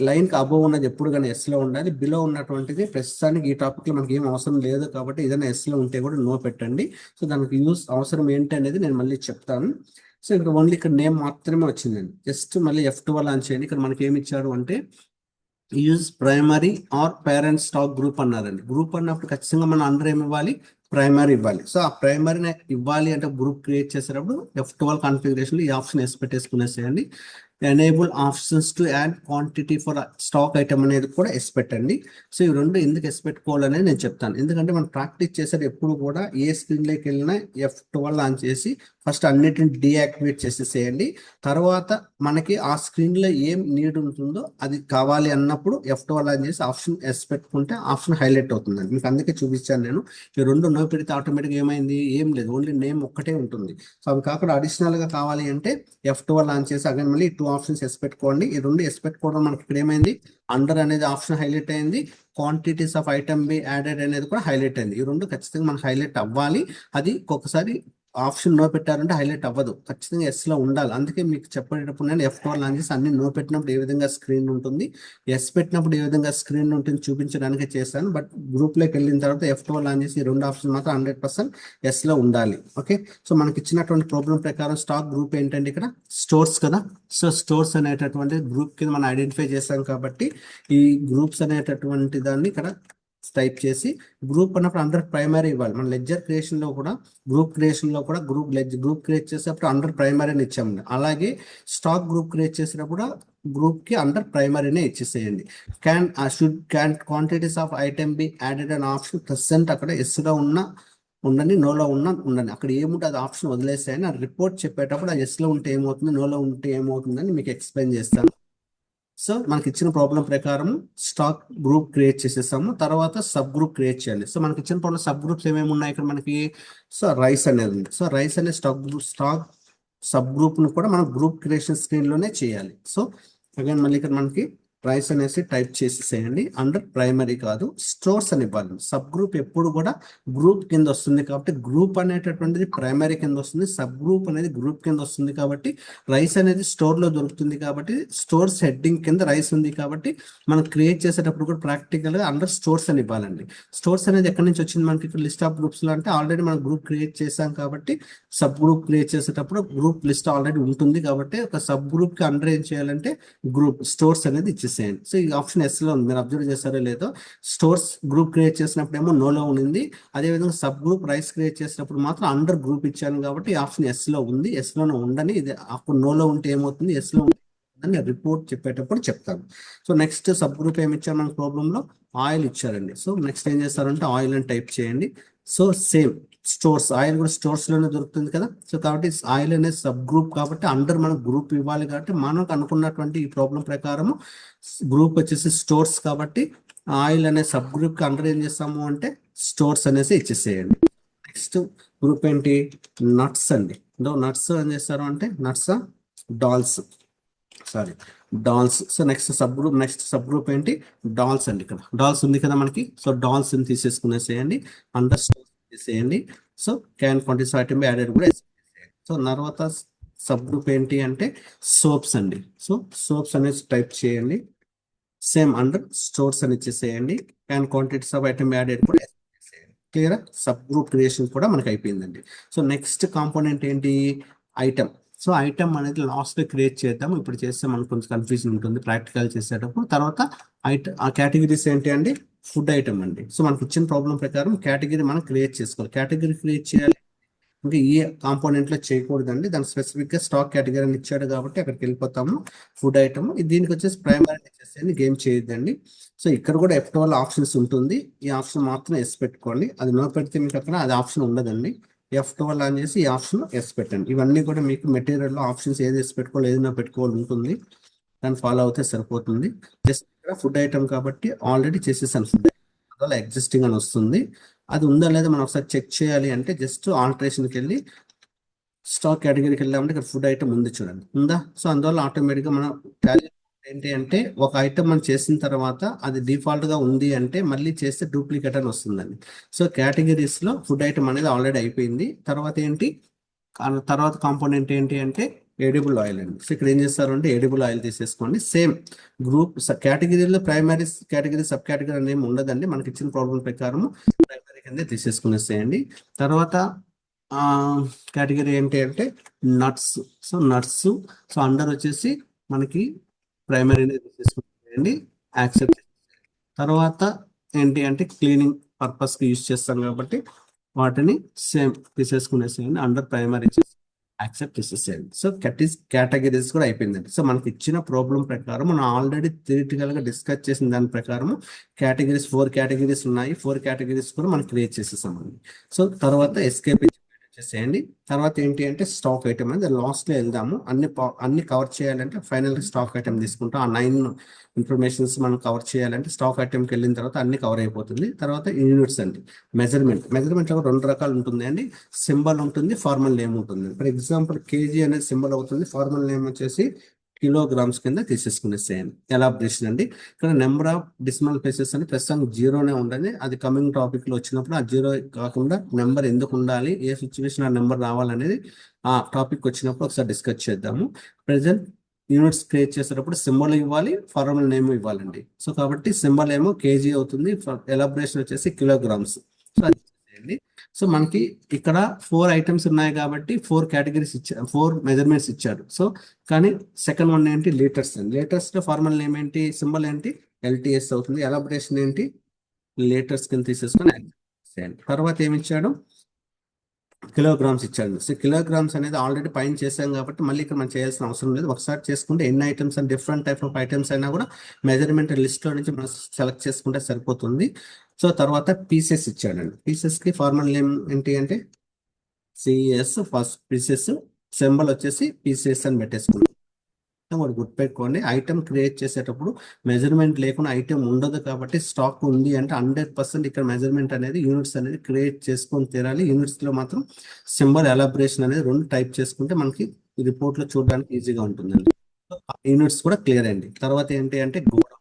లైన్ కి అబోవ్ ఉన్నది ఎప్పుడు కానీ ఎస్ లో ఉండాలి. బిలో ఉన్నటువంటిది ప్రస్తుతానికి ఈ టాపిక్ లో మనకి ఏం అవసరం లేదు కాబట్టి ఏదైనా ఎస్ లో ఉంటే కూడా నో పెట్టండి. సో దానికి యూస్ అవసరం ఏంటి అనేది నేను మళ్ళీ చెప్తాను. సో ఇక్కడ ఓన్లీ ఇక్కడ నేమ్ మాత్రమే వచ్చిందండి. జస్ట్ మళ్ళీ F12 ఆన్ చేయండి. ఇక్కడ మనకి ఏమి ఇచ్చారు అంటే use primary or parent stock group అన్నారండి. గ్రూప్ అన్నప్పుడు ఖచ్చితంగా మనం అందరూ ఏమి ఇవ్వాలి, ప్రైమరీ ఇవ్వాలి. సో ఆ ప్రైమరీని ఇవ్వాలి అంటే గ్రూప్ క్రియేట్ చేసేటప్పుడు F12 కాన్ఫిగరేషన్ ఈ ఆప్షన్ ఎస్ పెట్టేసుకునేసేయండి. Enable options to add quantity for stock item అనేది కూడా ఎస్ పెట్టండి. సో ఈ రెండు ఎందుకు ఎస్ పెట్టుకోవాలనేది నేను చెప్తాను. ఎందుకంటే మనం ప్రాక్టీస్ చేసేది ఎప్పుడు కూడా ఏ స్క్రీన్ లోకి వెళ్ళినా F12 ఆన్ చేసి ఫస్ట్ అన్నిటిని డీయాక్టివేట్ చేసేసేయండి. తర్వాత మనకి ఆ స్క్రీన్ లో ఏం నీడ్ ఉంటుందో అది కావాలి అన్నప్పుడు F12 ఆన్ చేసి ఆప్షన్ ఎస్ పెట్టుకుంటే ఆప్షన్ హైలైట్ అవుతుందండి. మీకు అందుకే చూపించాను నేను. ఈ రెండు నో పెడితే ఆటోమేటిక్ ఏమైంది, ఏం లేదు, ఓన్లీ నేమ్ ఒక్కటే ఉంటుంది. సో అవి కాకుండా అడిషనల్ గా కావాలి అంటే F12 ఆన్ చేసి అగైన్ మళ్ళీ టూ ఆప్షన్స్ ఎస్ పెట్టుకోండి. ఈ రెండు ఎస్ పెట్టుకోవడం మనకి ఇక్కడ ఏమైంది, అండర్ అనేది ఆప్షన్ హైలైట్ అయింది, quantities of item be added అనేది కూడా హైలైట్ అయింది. ఈ రెండు ఖచ్చితంగా మనకు హైలైట్ అవ్వాలి. అది ఒక్కొక్కసారి ఆప్షన్ నో పెట్టారంటే హైలైట్ అవ్వదు, ఖచ్చితంగా ఎస్ లో ఉండాలి. అందుకే మీకు చెప్పేటప్పుడు నేను F12 ఆన్ చేసి అన్ని నో పెట్టినప్పుడు ఏ విధంగా స్క్రీన్ ఉంటుంది, ఎస్ పెట్టినప్పుడు ఏ విధంగా స్క్రీన్ ఉంటుంది చూపించడానికి చేస్తాను. బట్ గ్రూప్ లోకి వెళ్ళిన తర్వాత F12 ఆన్ చేసి ఈ రెండు ఆప్షన్ మాత్రం 100% ఎస్ లో ఉండాలి. ఓకే, సో మనకి ఇచ్చినటువంటి ప్రోగ్రామ్ ప్రకారం స్టాక్ గ్రూప్ ఏంటంటే ఇక్కడ స్టోర్స్ కదా. సో స్టోర్స్ అనేటటువంటి గ్రూప్ కింద మనం ఐడెంటిఫై చేస్తాం కాబట్టి ఈ గ్రూప్స్ అనేటటువంటి దాన్ని ఇక్కడ టైప్ చేసి గ్రూప్ అన్నప్పుడు అండర్ ప్రైమరీ ఇవ్వాలి. మన లెడ్జర్ క్రియేషన్ లో కూడా గ్రూప్ గ్రూప్ క్రియేట్ చేసేటప్పుడు అండర్ ప్రైమరీ అని ఇచ్చాము. అలాగే స్టాక్ గ్రూప్ క్రియేట్ చేసినప్పుడు గ్రూప్ కి అండర్ ప్రైమరీనే ఇచ్చేసేయండి. Can quantities of item be added an option present అక్కడ ఎస్ లో ఉన్న ఉండండి, నోలో ఉన్న ఉండండి, అక్కడ ఏముంటే అది ఆప్షన్ వదిలేసాయని రిపోర్ట్ చెప్పేటప్పుడు అది ఎస్ లో ఉంటే ఏమవుతుంది, నోలో ఉంటే ఏమవుతుందని మీకు ఎక్స్ప్లెయిన్ చేస్తాను. సో మనకి ఇచ్చిన ప్రాబ్లం ప్రకారం స్టాక్ గ్రూప్ క్రియేట్ చేసేసాము. తర్వాత సబ్ గ్రూప్ క్రియేట్ చేయాలి. సో మనకి ఇచ్చిన ప్రాబ్లం సబ్ గ్రూప్స్ ఏమేమి ఉన్నాయి ఇక్కడ మనకి. సో రైస్ అనేది ఉంది. సో రైస్ అనే స్టాక్ సబ్ గ్రూప్ ను కూడా మనం గ్రూప్ క్రియేషన్ స్క్రీన్ లోనే చేయాలి. సో అగైన్ మళ్ళీ ఇక్కడ మనకి రైస్ అనేసి టైప్ చేసేసేయండి. అండర్ ప్రైమరీ కాదు, స్టోర్స్ అని ఇవ్వాలి. సబ్ గ్రూప్ ఎప్పుడు కూడా గ్రూప్ కింద వస్తుంది కాబట్టి గ్రూప్ అనేటటువంటిది ప్రైమరీ కింద వస్తుంది, సబ్ గ్రూప్ అనేది గ్రూప్ కింద వస్తుంది. కాబట్టి రైస్ అనేది స్టోర్ లో దొరుకుతుంది కాబట్టి స్టోర్స్ హెడ్డింగ్ కింద రైస్ ఉంది కాబట్టి మనం క్రియేట్ చేసేటప్పుడు కూడా ప్రాక్టికల్ గా అండర్ స్టోర్స్ అని ఇవ్వాలండి. స్టోర్స్ అనేది ఎక్కడి నుంచి వచ్చింది మనకి ఇక్కడ లిస్ట్ ఆఫ్ గ్రూప్స్ లో అంటే ఆల్రెడీ మనం గ్రూప్ క్రియేట్ చేసాం కాబట్టి సబ్ గ్రూప్ క్రియేట్ చేసేటప్పుడు గ్రూప్ లిస్ట్ ఆల్రెడీ ఉంటుంది కాబట్టి ఒక సబ్ గ్రూప్ కి అండర్ ఏం చేయాలంటే గ్రూప్ స్టోర్స్ అనేది ఇచ్చేసేయండి. సో ఈ ఆప్షన్ ఎస్ లో ఉంది, మీరు అబ్జర్వ్ చేస్తారో లేదో. స్టోర్స్ గ్రూప్ క్రియేట్ చేసినప్పుడు ఏమో నోలో ఉంది, అదేవిధంగా సబ్ గ్రూప్ రైస్ క్రియేట్ చేసినప్పుడు మాత్రం అండర్ గ్రూప్ ఇచ్చాను కాబట్టి ఈ ఆప్షన్ ఎస్ లో ఉంది. ఎస్ లోనే ఉండని, ఇది అప్పుడు నోలో ఉంటే ఏమవుతుంది, ఎస్ లో ఉంటే రిపోర్ట్ చెప్పేటప్పుడు చెప్తాను. సో నెక్స్ట్ సబ్ గ్రూప్ ఏమి ఇచ్చారు మన ప్రాబ్లం లో, ఆయిల్ ఇచ్చారండి. సో నెక్స్ట్ ఏం చేస్తారంటే ఆయిల్ అని టైప్ చేయండి. సో సేమ్ స్టోర్స్, ఆయిల్ కూడా స్టోర్స్ లోనే దొరుకుతుంది కదా. సో కాబట్టి ఆయిల్ అనేది సబ్ గ్రూప్ కాబట్టి అండర్ మనకు గ్రూప్ ఇవ్వాలి కాబట్టి మనకు అనుకున్నటువంటి ఈ ప్రాబ్లం ప్రకారము గ్రూప్ వచ్చేసి స్టోర్స్ కాబట్టి ఆయిల్ అనే సబ్ గ్రూప్ కి అండర్ ఏం చేస్తాము అంటే స్టోర్స్ అనేసి ఇచ్చేసేయండి. నెక్స్ట్ గ్రూప్ ఏంటి, నట్స్ అండి. నట్స్ ఏం చేస్తారు అంటే nuts dolls, sorry dolls. So next sub group ఏంటి, డాల్స్ అండి. ఇక్కడ డాల్స్ ఉంది కదా మనకి. సో డాల్స్ ని తీసేసుకునేసేయండి, అండర్ స్టోర్స్ తీసేయండి. So can quantities item added కూడా వేసేయండి. సో తర్వాత సబ్ గ్రూప్ ఏంటి అంటే సోప్స్ అండి. సో సోప్స్ అనేది టైప్ చేయండి, సేమ్ అండర్ స్టోర్స్ అని ఇచ్చేసేయండి, can quantities of item added కూడా వేసేయండి. క్లియర్, సబ్ గ్రూప్ క్రియేషన్ కూడా మనకి అయిపోయిందండి. సో నెక్స్ట్ కాంపోనెంట్ ఏంటి, ఐటమ్. సో ఐటమ్ అనేది లాస్ట్ లో క్రియేట్ చేద్దాం, ఇప్పుడు చేస్తే మనకు కొంచెం కన్ఫ్యూజన్ ఉంటుంది ప్రాక్టికల్ చేసేటప్పుడు. తర్వాత ఆ కేటగిరీస్ ఏంటి అండి, ఫుడ్ ఐటమ్ అండి. సో మనకు ఇచ్చిన ప్రాబ్లం ప్రకారం కేటగిరీ మనం క్రియేట్ చేసుకోవాలి. కేటగిరీ క్రియేట్ చేయాలి ఇంకా ఈ కాంపోనెంట్ లో చేయకూడదండి, దానికి స్పెసిఫిక్ గా స్టాక్ కేటగిరీ అని ఇచ్చాడు కాబట్టి అక్కడికి వెళ్ళిపోతాము. ఫుడ్ ఐటమ్ దీనికి వచ్చేసి ప్రైమరీ ఇచ్చేసేయండి, గేమ్ చేయొద్దండి. సో ఇక్కడ కూడా F12 ఆప్షన్స్ ఉంటుంది, ఈ ఆప్షన్ మాత్రం ఎస్ పెట్టుకోండి. అది నో పెడితే మీకు అక్కడ అది ఆప్షన్ ఉండదండి. F12 అని చేసి ఈ ఆప్షన్ ఎస్ పెట్టండి. ఇవన్నీ కూడా మీకు మెటీరియల్ లో ఆప్షన్స్ ఏది ఎస్ పెట్టుకోవాలి ఏది నో పెట్టుకోవాలి ఉంటుంది, దాన్ని ఫాలో అవుతే సరిపోతుంది. జస్ట్ ఇక్కడ ఫుడ్ ఐటమ్ కాబట్టి ఆల్రెడీ చేసేసాను, ఫుడ్ ఐటమ్ ఎగ్జిస్టింగ్ అని వస్తుంది. అది ఉందా లేదా మనం ఒకసారి చెక్ చేయాలి అంటే జస్ట్ ఆల్టరేషన్కి వెళ్ళి స్టాక్ కేటగిరీకి వెళ్ళామంటే ఇక్కడ ఫుడ్ ఐటమ్ ఉంది చూడండి, ఉందా. సో అందువల్ల ఆటోమేటిక్గా మనం టాలీ ఏంటి అంటే ఒక ఐటమ్ మనం చేసిన తర్వాత అది డిఫాల్ట్ గా ఉంది అంటే మళ్ళీ చేస్తే డూప్లికేట్ అని వస్తుందండి. సో కేటగిరీస్ లో ఫుడ్ ఐటమ్ అనేది ఆల్రెడీ అయిపోయింది. తర్వాత ఏంటి, తర్వాత కాంపోనెంట్ ఏంటి అంటే ఎడిబుల్ ఆయిల్ అండి. సో ఇక్కడ ఏం చేస్తారు అంటే ఎడిబుల్ ఆయిల్ తీసేసుకోండి. సేమ్ గ్రూప్ కేటగిరీలో ప్రైమరీ కేటగిరీ సబ్ కేటగిరీ అనేది ఉండదండి, మనకి ఇచ్చిన ప్రాబ్లం ప్రకారం ప్రైమరీ కింద తీసేసుకునేసేయండి. తర్వాత కేటగిరీ ఏంటి అంటే nuts. So nuts, so under వచ్చేసి మనకి ప్రైమరీ తీసేసుకునేయండి, యాక్సెప్ట్. తర్వాత ఏంటి అంటే క్లీనింగ్ పర్పస్ కి యూజ్ చేస్తాం కాబట్టి వాటిని సేమ్ తీసేసుకునేసేయండి, అండర్ ప్రైమరీ యాక్సెప్ట్ చేసేసేయండి. సో కేటగిరీస్ కూడా అయిపోయిందండి. సో మనకి ఇచ్చిన ప్రాబ్లం ప్రకారం మనం ఆల్రెడీ థియరిటికల్ గా డిస్కస్ చేసిన దాని ప్రకారం కేటగిరీస్ 4 కేటగిరీస్ ఉన్నాయి, 4 కేటగిరీస్ కూడా మనం క్రియేట్ చేసేసామండి. సో తర్వాత ఎస్కేప్ చేసేయండి. తర్వాత ఏంటి అంటే స్టాక్ ఐటమ్ అనేది లాస్ట్ లో వెళ్దాము, అన్ని కవర్ చేయాలంటే ఫైనల్ స్టాక్ ఐటమ్ తీసుకుంటాం. ఆ 9 ఇన్ఫర్మేషన్స్ మనం కవర్ చేయాలంటే స్టాక్ ఐటమ్కి వెళ్ళిన తర్వాత అన్ని కవర్ అయిపోతుంది. తర్వాత యూనిట్స్ అండి, మెజర్మెంట్ లో 2 రకాలు ఉంటుంది అండి, సింబల్ ఉంటుంది, ఫార్మల్ నేమ్ ఉంటుంది. ఫర్ ఎగ్జాంపుల్ కేజీ అనేది సింబల్ అవుతుంది, ఫార్మల్ నేమ్ వచ్చేసి కిలోగ్రామ్స్ కింద తీసేసుకునేసేయండి. ఎలాబరేషన్ అండి, ఇక్కడ నెంబర్ ఆఫ్ డిసిమల్ ప్లేసెస్ అని ప్రస్తుతం జీరోనే ఉండాలి, అది కమింగ్ టాపిక్ లో వచ్చినప్పుడు ఆ జీరో కాకుండా నెంబర్ ఎందుకు ఉండాలి, ఏ సిచ్యువేషన్ ఆ నెంబర్ రావాలనేది ఆ టాపిక్ వచ్చినప్పుడు ఒకసారి డిస్కస్ చేద్దాము. ప్రెసెంట్ యూనిట్స్ క్రియేట్ చేసేటప్పుడు సింబల్ ఇవ్వాలి, ఫార్మల్ నేమ్ ఇవ్వాలండి. సో కాబట్టి సింబల్ ఏమో కేజీ అవుతుంది, ఎలాబరేషన్ వచ్చేసి కిలోగ్రామ్స్. సో అది చేయండి. సో మనకి ఇక్కడ 4 ఐటమ్స్ ఉన్నాయి కాబట్టి 4 కేటగిరీస్ ఇచ్చారు, 4 మెజర్మెంట్స్ ఇచ్చారు. సో కానీ సెకండ్ వన్ ఏంటి, లీటర్స్ అండి. లీటర్స్ లో ఫార్మల్ నేమ్ ఏంటి, సింబల్ ఏంటి, ఎల్టీఎస్ అవుతుంది. ఎలాబరేషన్ ఏంటి, లీటర్స్ కింద తీసేసుకొని చేయండి. తర్వాత ఏమి ఇచ్చాడు, కిలోగ్రామ్స్ ఇచ్చాడు. సో కిలోగ్రామ్స్ అనేది ఆల్రెడీ పైన చేసాం కాబట్టి మళ్ళీ ఇక్కడ మనం చేయాల్సిన అవసరం లేదు. ఒకసారి చేసుకుంటే ఎన్ని items and different type of items అయినా కూడా మెజర్మెంట్ లిస్ట్ లో నుంచి మనం సెలెక్ట్ చేసుకుంటే సరిపోతుంది. సో తర్వాత పీసెస్ ఇచ్చాడండి. పీసెస్ కి ఫార్మల్ నేమ్ ఏంటి అంటే సిఎస్, ఫస్ట్ పీసెస్, సింబల్ వచ్చేసి పీసెస్ అని పెట్టేసుకున్నాం. ఒకటి గుర్తుపెట్టుకోండి, ఐటమ్ క్రియేట్ చేసేటప్పుడు మెజర్మెంట్ లేకుండా ఐటమ్ ఉండదు కాబట్టి స్టాక్ ఉంది అంటే 100% ఇక్కడ మెజర్మెంట్ అనేది యూనిట్స్ అనేది క్రియేట్ చేసుకొని తీరాలి. యూనిట్స్ లో మాత్రం సింబల్ ఎలాబరేషన్ అనేది 2 టైప్ చేసుకుంటే మనకి రిపోర్ట్ లో చూడడానికి ఈజీగా ఉంటుందండి. యూనిట్స్ కూడా క్లియర్ అండి. తర్వాత ఏంటి అంటే గోడౌన్స్.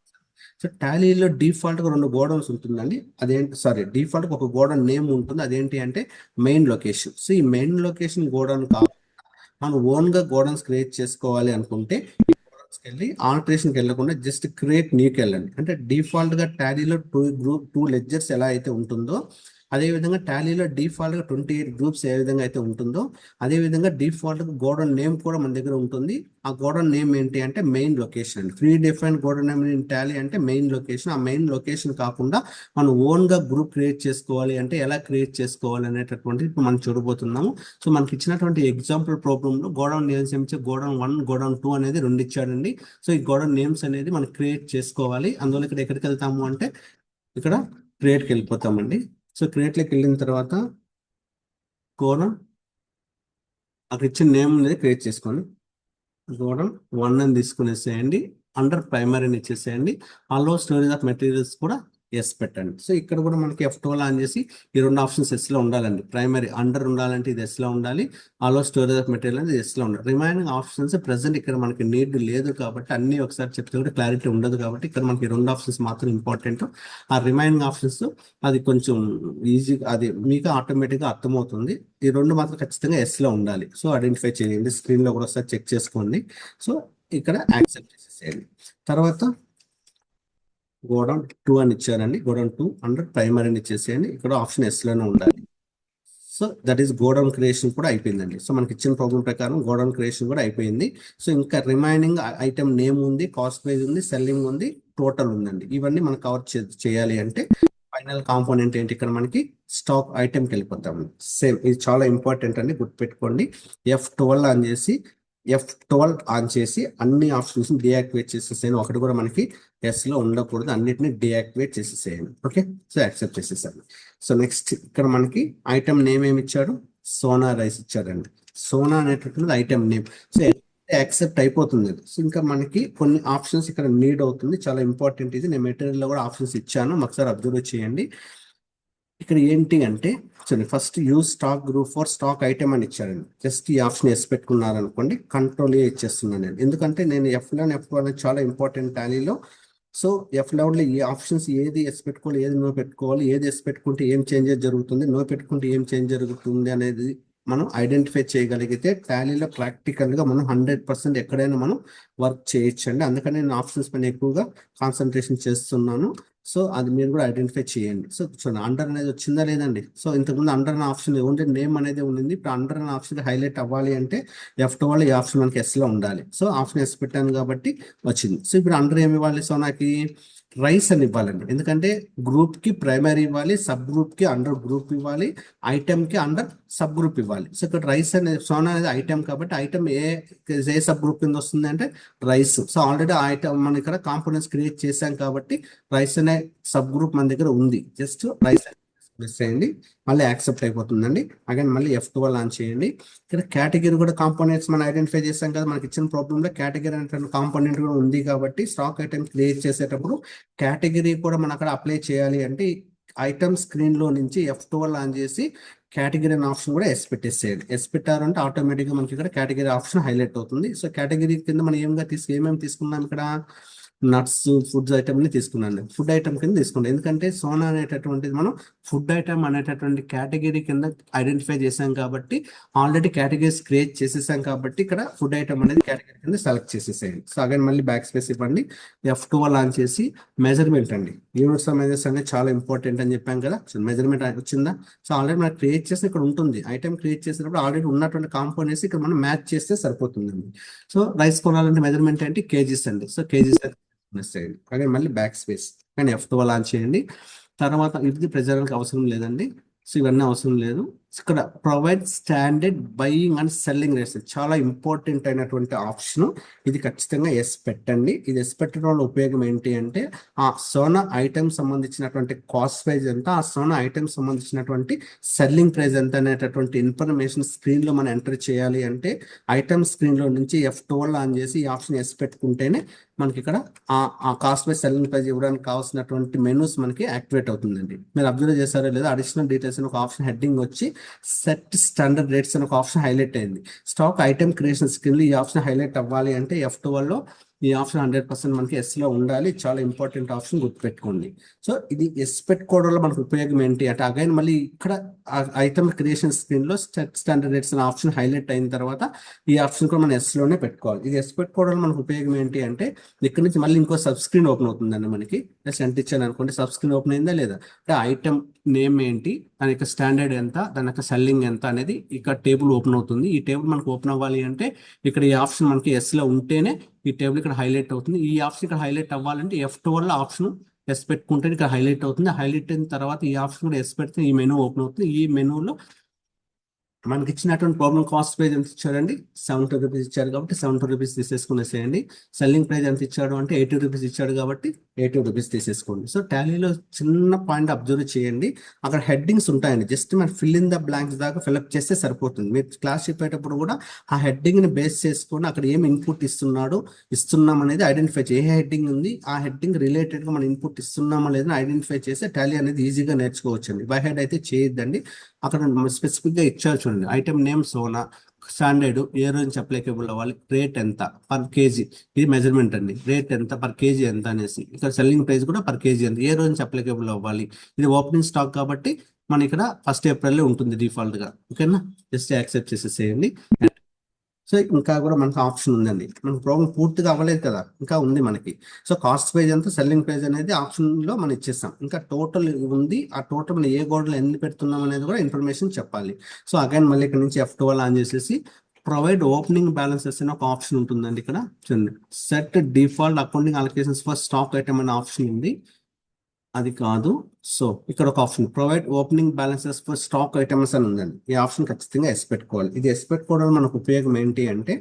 సో టాలీలో డిఫాల్ట్ గా 2 గోడౌన్స్ ఉంటుందండి. అదేంటి, సారీ, డిఫాల్ట్ ఒక గోడౌన్ నేమ్ ఉంటుంది, అదేంటి అంటే మెయిన్ లొకేషన్. సో ఈ మెయిన్ లొకేషన్ గోడౌన్ మనం ఓన్ గా గోడౌన్స్ క్రియేట్ చేసుకోవాలి అనుకుంటే వెళ్ళి ఆల్టరేషన్కి వెళ్ళకుండా జస్ట్ క్రియేట్ న్యూకి వెళ్ళండి. అంటే డిఫాల్ట్ గా టాలీలో 2 లెడ్జర్స్ ఎలా అయితే ఉంటుందో అదే విధంగా టాలీలో డిఫాల్ట్ గా 28 గ్రూప్స్ ఏ విధంగా అయితే ఉంటుందో అదే విధంగా డిఫాల్ట్ గా గోడౌన్ నేమ్ కూడా మన దగ్గర ఉంటుంది. ఆ గోడౌన్ నేమ్ ఏంటి అంటే మెయిన్ లొకేషన్ అండి. Free define godown name in Tally అంటే మెయిన్ లొకేషన్. ఆ మెయిన్ లొకేషన్ కాకుండా మనం ఓన్ గా గ్రూప్ క్రియేట్ చేసుకోవాలి అంటే ఎలా క్రియేట్ చేసుకోవాలి అనేటటువంటి ఇప్పుడు మనం చూడబోతున్నాము. సో మనకి ఇచ్చినటువంటి ఎగ్జాంపుల్ ప్రోగ్రామ్ లో గోడౌన్ నేమ్స్ ఏమిచ్చే గోడౌన్ 1 గోడౌన్ 2 అనేది 2 ఇచ్చాడండి. సో ఈ గోడౌన్ నేమ్స్ అనేది మనం క్రియేట్ చేసుకోవాలి. అందువల్ల ఇక్కడ ఎక్కడికి వెళ్తాము అంటే ఇక్కడ క్రియేట్కి వెళ్ళిపోతామండి. సో క్రియేట్లోకి వెళ్ళిన తర్వాత కోడం అక్కడ ఇచ్చిన నేమ్ అనేది క్రియేట్ చేసుకోండి. కోడం 1 అని తీసుకునేసేయండి. అండర్ ప్రైమరీని ఇచ్చేసేయండి. అలో స్టోరేజ్ ఆఫ్ మెటీరియల్స్ కూడా ఎస్ పెట్టండి. సో ఇక్కడ కూడా మనకి F12 ఆన్ చేసి ఈ రెండు ఆప్షన్స్ ఎస్ లో ఉండాలండి. ప్రైమరీ అండర్ ఉండాలంటే ఇది ఎస్ లో ఉండాలి. అలో స్టోరేజ్ ఆఫ్ మెటీరియల్ అనేది ఎస్ లో ఉండాలి. రిమైనింగ్ ఆప్షన్స్ ప్రెసెంట్ ఇక్కడ మనకి నీడ్ లేదు కాబట్టి అన్ని ఒకసారి చెప్తే కూడా క్లారిటీ ఉండదు కాబట్టి ఇక్కడ మనకి రెండు ఆప్షన్స్ మాత్రం ఇంపార్టెంట్. ఆ రిమైనింగ్ ఆప్షన్స్ అది కొంచెం ఈజీగా అది మీకు ఆటోమేటిక్గా అర్థమవుతుంది. ఈ రెండు మాత్రం ఖచ్చితంగా ఎస్ లో ఉండాలి. సో ఐడెంటిఫై చేయండి. స్క్రీన్ లో కూడా ఒకసారి చెక్ చేసుకోండి. సో ఇక్కడ యాక్సెప్ట్ చేసేసేయండి. తర్వాత గోడౌన్ 2 అని ఇచ్చారండి. గోడౌన్ 2 అండర్ ప్రైమరీ అని ఇచ్చేసేయండి. ఇక్కడ ఆప్షన్ ఎస్ లోనే ఉండాలి. So that is godown creation కూడా అయిపోయిందండి. సో మనకి ఇచ్చిన ప్రాబ్లం ప్రకారం గోడౌన్ క్రియేషన్ కూడా అయిపోయింది. సో ఇంకా రిమైనింగ్ ఐటమ్ నేమ్ ఉంది, కాస్ట్ ప్రైస్ ఉంది, సెల్లింగ్ ఉంది, టోటల్ ఉందండి. ఇవన్నీ మనం కవర్ చేయాలి అంటే ఫైనల్ కాంపోనెంట్ ఏంటి, ఇక్కడ మనకి స్టాక్ ఐటెంకి వెళ్ళిపోతాం. సేమ్ ఇది చాలా ఇంపార్టెంట్ అండి, గుర్తుపెట్టుకోండి. F12 ఆన్ చేసి అన్ని ఆప్షన్స్ డియాక్టివేట్ చేసేసేయండి. ఒకటి కూడా మనకి ఎస్ లో ఉండకూడదు, అన్నిటిని డియాక్టివేట్ చేసేసేయండి. ఓకే, సో యాక్సెప్ట్ చేసేసాను. సో నెక్స్ట్ ఇక్కడ మనకి ఐటమ్ నేమ్ ఏమి ఇచ్చాడు, సోనా రైస్ ఇచ్చాడండి. సోనా అనేటటువంటిది ఐటమ్ నేమ్. సో యాక్సెప్ట్ అయిపోతుంది. సో ఇంకా మనకి కొన్ని ఆప్షన్స్ ఇక్కడ నీడ్ అవుతుంది, చాలా ఇంపార్టెంట్ ఇది. నేను మెటీరియల్ లో కూడా ఆప్షన్స్ ఇచ్చాను, ఒకసారి అబ్జర్వ్ చేయండి. ఇక్కడ ఏంటి అంటే చూడండి, first use stock group for stock item అని ఇచ్చారండి. జస్ట్ ఈ ఆప్షన్ ఎస్ పెట్టుకున్నారనుకోండి, కంట్రోల్ ఏ ఇచ్చేస్తున్నాను నేను. ఎందుకంటే నేను F11 అనేది చాలా ఇంపార్టెంట్ టాలీలో. సో F11లో ఈ ఆప్షన్స్ ఏది ఎస్ పెట్టుకోవాలి, ఏది నో పెట్టుకోవాలి, ఏది ఎస్ పెట్టుకుంటే ఏం చేంజెస్ జరుగుతుంది, నో పెట్టుకుంటే ఏం చేంజ్ జరుగుతుంది అనేది మనం ఐడెంటిఫై చేయగలిగితే టాలీలో ప్రాక్టికల్గా మనం 100% ఎక్కడైనా మనం వర్క్ చేయొచ్చండి. అందుకని నేను ఆప్షన్స్ పైన ఎక్కువగా కాన్సన్ట్రేషన్ చేస్తున్నాను. సో అది మీరు కూడా ఐడెంటిఫై చేయండి. సో చూడండి, అండర్ అనేది వచ్చిందా లేదండి. సో ఇంతకుముందు అండర్ అనే ఆప్షన్ ఓన్లీ నేమ్ అనేది ఉండింది. ఇప్పుడు అండర్ అనే ఆప్షన్ హైలైట్ అవ్వాలి అంటే F12 ఈ ఆప్షన్ మనకి ఎస్ లో ఉండాలి. సో ఆప్షన్ ఎస్ పెట్టాను కాబట్టి వచ్చింది. సో ఇప్పుడు అండర్ ఏమి ఇవ్వాలి, సో నాకు రైస్ అని ఇవ్వాలండి. ఎందుకంటే గ్రూప్ కి ప్రైమరీ ఇవ్వాలి, సబ్ గ్రూప్ కి అండర్ గ్రూప్ ఇవ్వాలి, ఐటమ్ కి అండర్ సబ్ గ్రూప్ ఇవ్వాలి. సో ఇక్కడ రైస్ అనేది, సోనా అనేది ఐటమ్ కాబట్టి ఐటమ్ ఏ సబ్ గ్రూప్ కింద వస్తుంది అంటే రైస్. సో ఆల్రెడీ ఐటమ్ మనం ఇక్కడ కాంపోనెంట్స్ క్రియేట్ చేశాం కాబట్టి రైస్ అనే సబ్ గ్రూప్ మన దగ్గర ఉంది. జస్ట్ రైస్ ప్రెస్ చేయండి, మళ్ళీ యాక్సెప్ట్ అయిపోతుందండి. అగైన్ మళ్ళీ F12 ఆన్ చేయండి. ఇక్కడ కేటగిరీ కూడా కాంపోనెంట్స్ మనం ఐడెంటిఫై చేస్తాం కదా, మనకి ఇచ్చిన ప్రాబ్లంలో కేటగిరీ అనేటువంటి కాంపోనెంట్ కూడా ఉంది కాబట్టి స్టాక్ ఐటమ్ క్రియేట్ చేసేటప్పుడు కేటగిరీ కూడా మనం అక్కడ అప్లై చేయాలి అంటే ఐటమ్ స్క్రీన్ లో నుంచి F12 ఆన్ చేసి కేటగిరీ అనే ఆప్షన్ కూడా ఎస్ పెట్టేసేయాలి. ఎస్ పెట్టారంటే ఆటోమేటిక్గా మనకి ఇక్కడ కేటగిరీ ఆప్షన్ హైలైట్ అవుతుంది. సో కేటగిరీ కింద మనం ఏమేమి తీసుకున్నాం, ఇక్కడ నట్స్ ఫుడ్స్ ఐటమ్ ని తీసుకున్నాను. ఫుడ్ ఐటమ్ కింద తీసుకున్నాను, ఎందుకంటే సోనా అనేటటువంటిది మనం ఫుడ్ ఐటమ్ అనేటటువంటి కేటగిరీ కింద ఐడెంటిఫై చేసాం కాబట్టి, ఆల్రెడీ కేటగిరీస్ క్రియేట్ చేసేసాం కాబట్టి ఇక్కడ ఫుడ్ ఐటమ్ అనేది కేటగిరీ కింద సెలెక్ట్ చేసేసేయండి. సో అగైన్ మళ్ళీ బ్యాక్ స్పేస్ ఇవ్వండి. F12 ఆన్ చేసి మెజర్మెంట్ అండి, యూనిట్స్ ఆఫ్ మెజర్స్ అనేది చాలా ఇంపార్టెంట్ అని చెప్పాం కదా. సో మెజర్మెంట్ వచ్చిందా, సో ఆల్రెడీ మనం క్రియేట్ చేసి ఇక్కడ ఉంటుంది. ఐటమ్ క్రియేట్ చేసినప్పుడు ఆల్రెడీ ఉన్నటువంటి కాంపోనెంట్స్ ఇక్కడ మనం మ్యాచ్ చేస్తే సరిపోతుందండి. సో రైస్ కొనాలంటే మెజర్మెంట్ ఏంటి, కేజీస్ అండి. సో కేజీస్ చేయండి. కానీ మళ్ళీ బ్యాక్ స్పేస్ కానీ F12 ఆన్ చేయండి. తర్వాత ఇది ప్రెజర్కి అవసరం లేదండి. సో ఇవన్నీ అవసరం లేదు. ఇక్కడ provide standard buying and selling rates చాలా ఇంపార్టెంట్ అయినటువంటి ఆప్షన్. ఇది ఖచ్చితంగా ఎస్ పెట్టండి. ఇది ఎస్ పెట్టడం వల్ల ఉపయోగం ఏంటి అంటే ఆ సోనా ఐటమ్ సంబంధించినటువంటి కాస్ట్ ప్రైస్ ఎంత, ఆ సోనా ఐటమ్ సంబంధించినటువంటి సెల్లింగ్ ప్రైస్ ఎంత అనేటటువంటి ఇన్ఫర్మేషన్ స్క్రీన్ లో మనం ఎంటర్ చేయాలి అంటే ఐటమ్ స్క్రీన్ లో నుంచి F12 ఆన్ చేసి ఈ ఆప్షన్ ఎస్ పెట్టుకుంటేనే మనకి ఇక్కడ ఆ కాస్ట్ ప్రైస్ సెల్లింగ్ ప్రైస్ ఇవ్వడానికి కావాల్సినటువంటి మెనూస్ మనకి యాక్టివేట్ అవుతుందండి. మీరు అబ్జర్వ్ చేశారో లేదా, అడిషనల్ డీటెయిల్స్ అని ఒక ఆప్షన్ హెడ్డింగ్ వచ్చి సెట్ స్టాండర్డ్ రేట్స్ అని ఒక ఆప్షన్ హైలైట్ అయింది. స్టాక్ ఐటమ్ క్రియేషన్ స్క్రీన్ లో ఈ ఆప్షన్ హైలైట్ అవ్వాలి అంటే F12 లో ఈ ఆప్షన్ 100% మనకి ఎస్ లో ఉండాలి. చాలా ఇంపార్టెంట్ ఆప్షన్, గుర్తుపెట్టుకోండి. సో ఇది ఎస్ పెట్టుకోవడం వల్ల మనకు ఉపయోగం ఏంటి అంటే అగైన్ మళ్ళీ ఇక్కడ ఐటమ్ క్రియేషన్ స్క్రీన్ లో సెట్ స్టాండర్డ్ రేట్స్ అనే ఆప్షన్ హైలైట్ అయిన తర్వాత ఈ ఆప్షన్ కూడా మనం ఎస్ లోనే పెట్టుకోవాలి. ఇది ఎస్ పెట్టుకోవడం వల్ల మనకు ఉపయోగం ఏంటి అంటే ఇక్కడ నుంచి మళ్ళీ ఇంకో సబ్ స్క్రీన్ ఓపెన్ అవుతుందండి. మనకి ఎస్ ఎంటర్ ఇచ్చాను అనుకోండి, సబ్ స్క్రీన్ ఓపెన్ అయిందా లేదా, అంటే ఐటమ్ నేమ్ ఏంటి, దాని యొక్క స్టాండర్డ్ ఎంత, దాని యొక్క సెల్లింగ్ ఎంత అనేది ఇక్కడ టేబుల్ ఓపెన్ అవుతుంది. ఈ టేబుల్ మనకు ఓపెన్ అవ్వాలి అంటే ఇక్కడ ఈ ఆప్షన్ మనకి ఎస్ లో ఉంటేనే ఈ టేబుల్ ఇక్కడ హైలైట్ అవుతుంది. ఈ ఆప్షన్ ఇక్కడ హైలైట్ అవ్వాలంటే F12 ఆప్షన్ ఎస్ పెట్టుకుంటే ఇక్కడ హైలైట్ అవుతుంది. హైలైట్ అయిన తర్వాత ఈ ఆప్షన్ కూడా ఎస్ పెడితే ఈ మెనూ ఓపెన్ అవుతుంది. ఈ మెనూలో మనకి ఇచ్చినటువంటి ప్రాబ్లం కాస్ట్ ప్రైస్ ఎంత ఇచ్చాడండి, 70 రూపీస్ ఇచ్చాడు కాబట్టి 70 రూపీస్ తీసేసుకునేసేయండి. సెల్లింగ్ ప్రైస్ ఎంత ఇచ్చాడు అంటే 80 రూపీస్ ఇచ్చాడు కాబట్టి 80 రూపీస్ తీసేసుకోండి. సో టాలీలో చిన్న పాయింట్ అబ్జర్వ్ చేయండి, అక్కడ హెడ్డింగ్స్ ఉంటాయండి, జస్ట్ మనం ఫిల్ ఇన్ ద బ్లాంక్స్ దాకా ఫిల్అప్ చేస్తే సరిపోతుంది. మీరు క్లాస్ చెప్పేటప్పుడు కూడా ఆ హెడ్డింగ్ ని బేస్ చేసుకొని అక్కడ ఏం ఇన్పుట్ ఇస్తున్నాం అనేది ఐడెంటిఫై చేయి. ఏ హెడ్డింగ్ ఉంది, ఆ హెడ్డింగ్ రిలేటెడ్ గా మనం ఇన్పుట్ ఇస్తున్నామా లేదని ఐడెంటిఫై చేస్తే టాలీ అనేది ఈజీగా నేర్చుకోవచ్చండి. బై హెడ్ అయితే చేయొద్దండి. అక్కడ స్పెసిఫిక్ గా ఇచ్చారు చూడండి, ఐటమ్ నేమ్ సోనా, స్టాండర్డ్ ఏ రోజు నుంచి అప్లికేబుల్ అవ్వాలి, రేట్ ఎంత పర్ కేజీ, ఇది మెజర్మెంట్ అండి, రేట్ ఎంత పర్ కేజీ ఎంత అనేసి, ఇక్కడ సెల్లింగ్ ప్రైస్ కూడా పర్ కేజీ ఎంత, ఏ రోజు నుంచి అప్లికేబుల్ అవ్వాలి. ఇది ఓపెనింగ్ స్టాక్ కాబట్టి మన ఇక్కడ 1 ఏప్రిల్ ఉంటుంది డిఫాల్ట్ గా. ఓకేనా, జస్ట్ యాక్సెప్ట్ చేసేసేయండి. సో ఇంకా కూడా మనకు ఆప్షన్ ఉందండి, మనకు ప్రాబ్లం పూర్తిగా అవ్వలేదు కదా, ఇంకా ఉంది మనకి. సో కాస్ట్ ప్రైస్ ఎంత, సెల్లింగ్ ప్రైస్ అనేది ఆప్షన్ లో మనం ఇచ్చేస్తాం. ఇంకా టోటల్ ఉంది, ఆ టోటల్ ఏ గోడలో ఎన్ని పెడుతున్నాం అనేది కూడా ఇన్ఫర్మేషన్ చెప్పాలి. సో అగైన్ మళ్ళీ ఇక్కడ నుంచి F12 ఆన్ చేసేసి ప్రొవైడ్ ఓపెనింగ్ బ్యాలెన్సెస్ అని ఒక ఆప్షన్ ఉంటుందండి. ఇక్కడ చూడండి, set default accounting allocations for stock item అనే ఆప్షన్ ఉంది, అది కాదు. సో ఇక్కడ ఒక option provide opening balances for stock items అని ఉందండి. ఈ ఆప్షన్ ఖచ్చితంగా ఎస్ పెట్టుకోవాలి. ఇది ఎస్ పెట్టుకోవడం మనకు ఉపయోగం ఏంటి అంటే,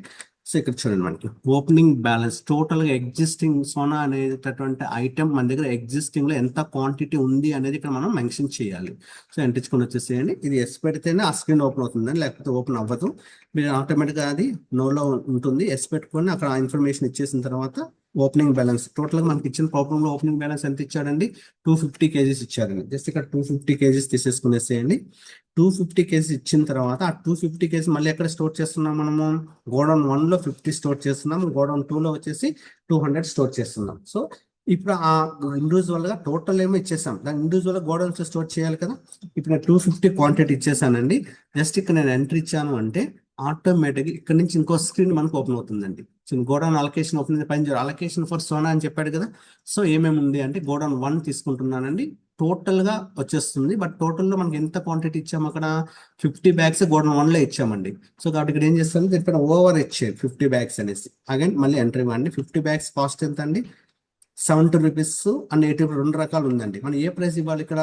సో ఇక్కడ చూడండి, మనకి ఓపెనింగ్ బ్యాలెన్స్ టోటల్ గా ఎగ్జిస్టింగ్ సోనా అనేటటువంటి ఐటమ్ మన దగ్గర ఎగ్జిస్టింగ్ లో ఎంత క్వాంటిటీ ఉంది అనేది ఇక్కడ మనం మెన్షన్ చేయాలి. సో ఎంటించుకొని వచ్చేసేయండి. ఇది ఎస్ పెడితేనే ఆ స్క్రీన్ ఓపెన్ అవుతుందండి, లేకపోతే ఓపెన్ అవ్వదు. మీరు ఆటోమేటిక్ గా అది నోలో ఉంటుంది. ఎస్ పెట్టుకొని అక్కడ ఇన్ఫర్మేషన్ ఇచ్చేసిన తర్వాత ఓపెనింగ్ బ్యాలెన్స్ టోటల్ గా మనకి ఇచ్చిన ప్రాబ్లమ్ లో ఓపెనింగ్ బ్యాలెన్స్ ఎంత ఇచ్చాడండి, 250 కేజీస్ ఇచ్చారండి. జస్ట్ ఇక్కడ 250 కేజీస్ తీసేసుకునేసేయండి. 250 కేజీస్ ఇచ్చిన తర్వాత ఆ 250 కేజీస్ మళ్ళీ ఎక్కడ స్టోర్ చేస్తున్నాం మనము, గోడౌన్ 1 లో 50 స్టోర్ చేస్తున్నాం, గోడౌన్ 2 లో వచ్చేసి 200 స్టోర్ చేస్తున్నాం. సో ఇప్పుడు ఆ ఇండివిజువల్ గా టోటల్ ఏమో ఇచ్చేసాం, దాన్ని ఇండివిజువల్ గా గోడౌన్స్ స్టోర్ చేయాలి కదా. ఇప్పుడు నేను 250 క్వాంటిటీ ఇచ్చేసానండి. జస్ట్ ఇక్కడ నేను ఎంట్రీ ఇచ్చాను అంటే ఆటోమేటిక్ ఇక్కడ నుంచి ఇంకో స్క్రీన్ మనకు ఓపెన్ అవుతుందండి. సో గోడౌన్ అలొకేషన్ ఓపెన్ పైన అలొకేషన్ ఫర్ సోనా అని చెప్పాడు కదా. సో ఏమేమి ఉంది అంటే గోడౌన్ 1 తీసుకుంటున్నానండి, టోటల్ గా వచ్చేస్తుంది. బట్ టోటల్ లో మనకి ఎంత క్వాంటిటీ ఇచ్చాము, అక్కడ 50 బ్యాగ్స్ గోడౌన్ 1 లో ఇచ్చామండి. సో కాబట్టి ఇక్కడ ఏం చేస్తాను, దీనిపైన ఓవర్ ఇచ్చేది 50 బ్యాగ్స్ అనేసి. అగైన్ మళ్ళీ ఎంట్రీ ఇవ్వండి. 50 బ్యాగ్స్ కాస్ట్ ఎంత అండి, 70 రూపీస్ అండ్ 80 రెండు రకాలు ఉందండి. మనం ఏ ప్రైస్ ఇవ్వాలి ఇక్కడ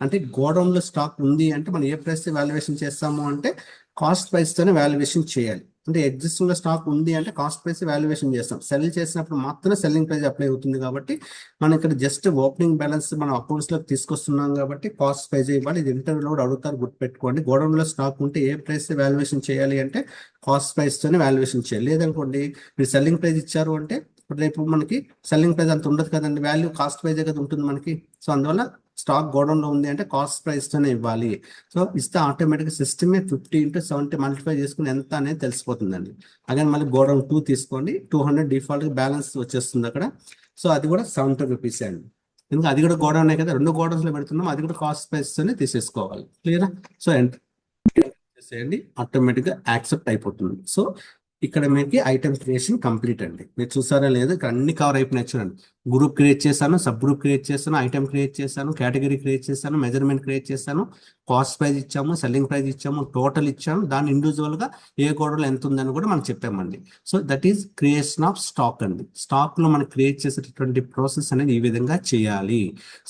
అంటే, గోడౌన్ లో స్టాక్ ఉంది అంటే మనం ఏ ప్రైస్ వాల్యుయేషన్ చేస్తాము అంటే కాస్ట్ ప్రైస్ తోనే వాల్యుయేషన్ చేయాలి. అంటే ఎగ్జిస్టింగ్ లో స్టాక్ ఉంది అంటే కాస్ట్ ప్రైస్ వాల్యుయేషన్ చేస్తాం. సెల్ చేసినప్పుడు మాత్రమే సెల్లింగ్ ప్రైస్ అప్లై అవుతుంది. కాబట్టి మనం ఇక్కడ జస్ట్ ఓపెనింగ్ బ్యాలెన్స్ మనం అకౌంట్స్ లోకి తీసుకొస్తున్నాం కాబట్టి కాస్ట్ ప్రైస్ ఇవ్వాలి. ఇది ఇంటర్వ్యూలో కూడా అడుగుతారు, గుర్తుపెట్టుకోండి. గోడౌన్ లో స్టాక్ ఉంటే ఏ ప్రైస్ వాల్యుయేషన్ చేయాలి అంటే కాస్ట్ ప్రైస్ తోనే వాల్యుయేషన్ చేయాలి. లేదనుకోండి మీరు సెల్లింగ్ ప్రైస్ ఇచ్చారు అంటే ఇప్పుడు రేపు మనకి సెల్లింగ్ ప్రైస్ అంత ఉండదు కదండి, వాల్యూ కాస్ట్ ప్రైస్ కదా ఉంటుంది మనకి. సో అందువల్ల స్టాక్ గోడౌన్ లో ఉంది అంటే కాస్ట్ ప్రైస్ తోనే ఇవ్వాలి. సో ఇస్తే ఆటోమేటిక్ సిస్టమే 50 into 70 మల్టిప్లై చేసుకుని ఎంత అనేది తెలిసిపోతుందండి. అగైన్ మళ్ళీ గోడౌన్ 2 తీసుకోండి, 200 డిఫాల్ట్ బ్యాలెన్స్ వచ్చేస్తుంది అక్కడ. సో అది కూడా 70 రూపీస్ అండి. ఎందుకంటే అది కూడా గోడౌన్ కదా, రెండు గోడౌన్స్ లో పెడుతున్నాం, అది కూడా కాస్ట్ ప్రైస్ తోనే తీసేసుకోవాలి. క్లియరా? సో చేసేయండి, ఆటోమేటిక్ గా యాక్సెప్ట్ అయిపోతుంది. సో ఇక్కడ మీకు ఐటమ్ క్రియేషన్ కంప్లీట్ అండి. మీరు చూసారా లేదు, ఇక్కడ అన్ని కవర్ అయిపోయినాయి చూడండి. గ్రూప్ క్రియేట్ చేశాను, సబ్ గ్రూప్ క్రియేట్ చేశాను, ఐటమ్ క్రియేట్ చేశాను, కేటగిరీ క్రియేట్ చేశాను, మెజర్మెంట్ క్రియేట్ చేశాను, కాస్ట్ ప్రైస్ ఇచ్చాము, సెల్లింగ్ ప్రైస్ ఇచ్చాము, టోటల్ ఇచ్చాము, దాన్ని ఇండివిజువల్ గా ఏ గోడలో ఎంత ఉందని కూడా మనం చెప్పామండి. So that is creation of stock అండి. స్టాక్ లో మనం క్రియేట్ చేసేటటువంటి ప్రాసెస్ అనేది ఈ విధంగా చేయాలి.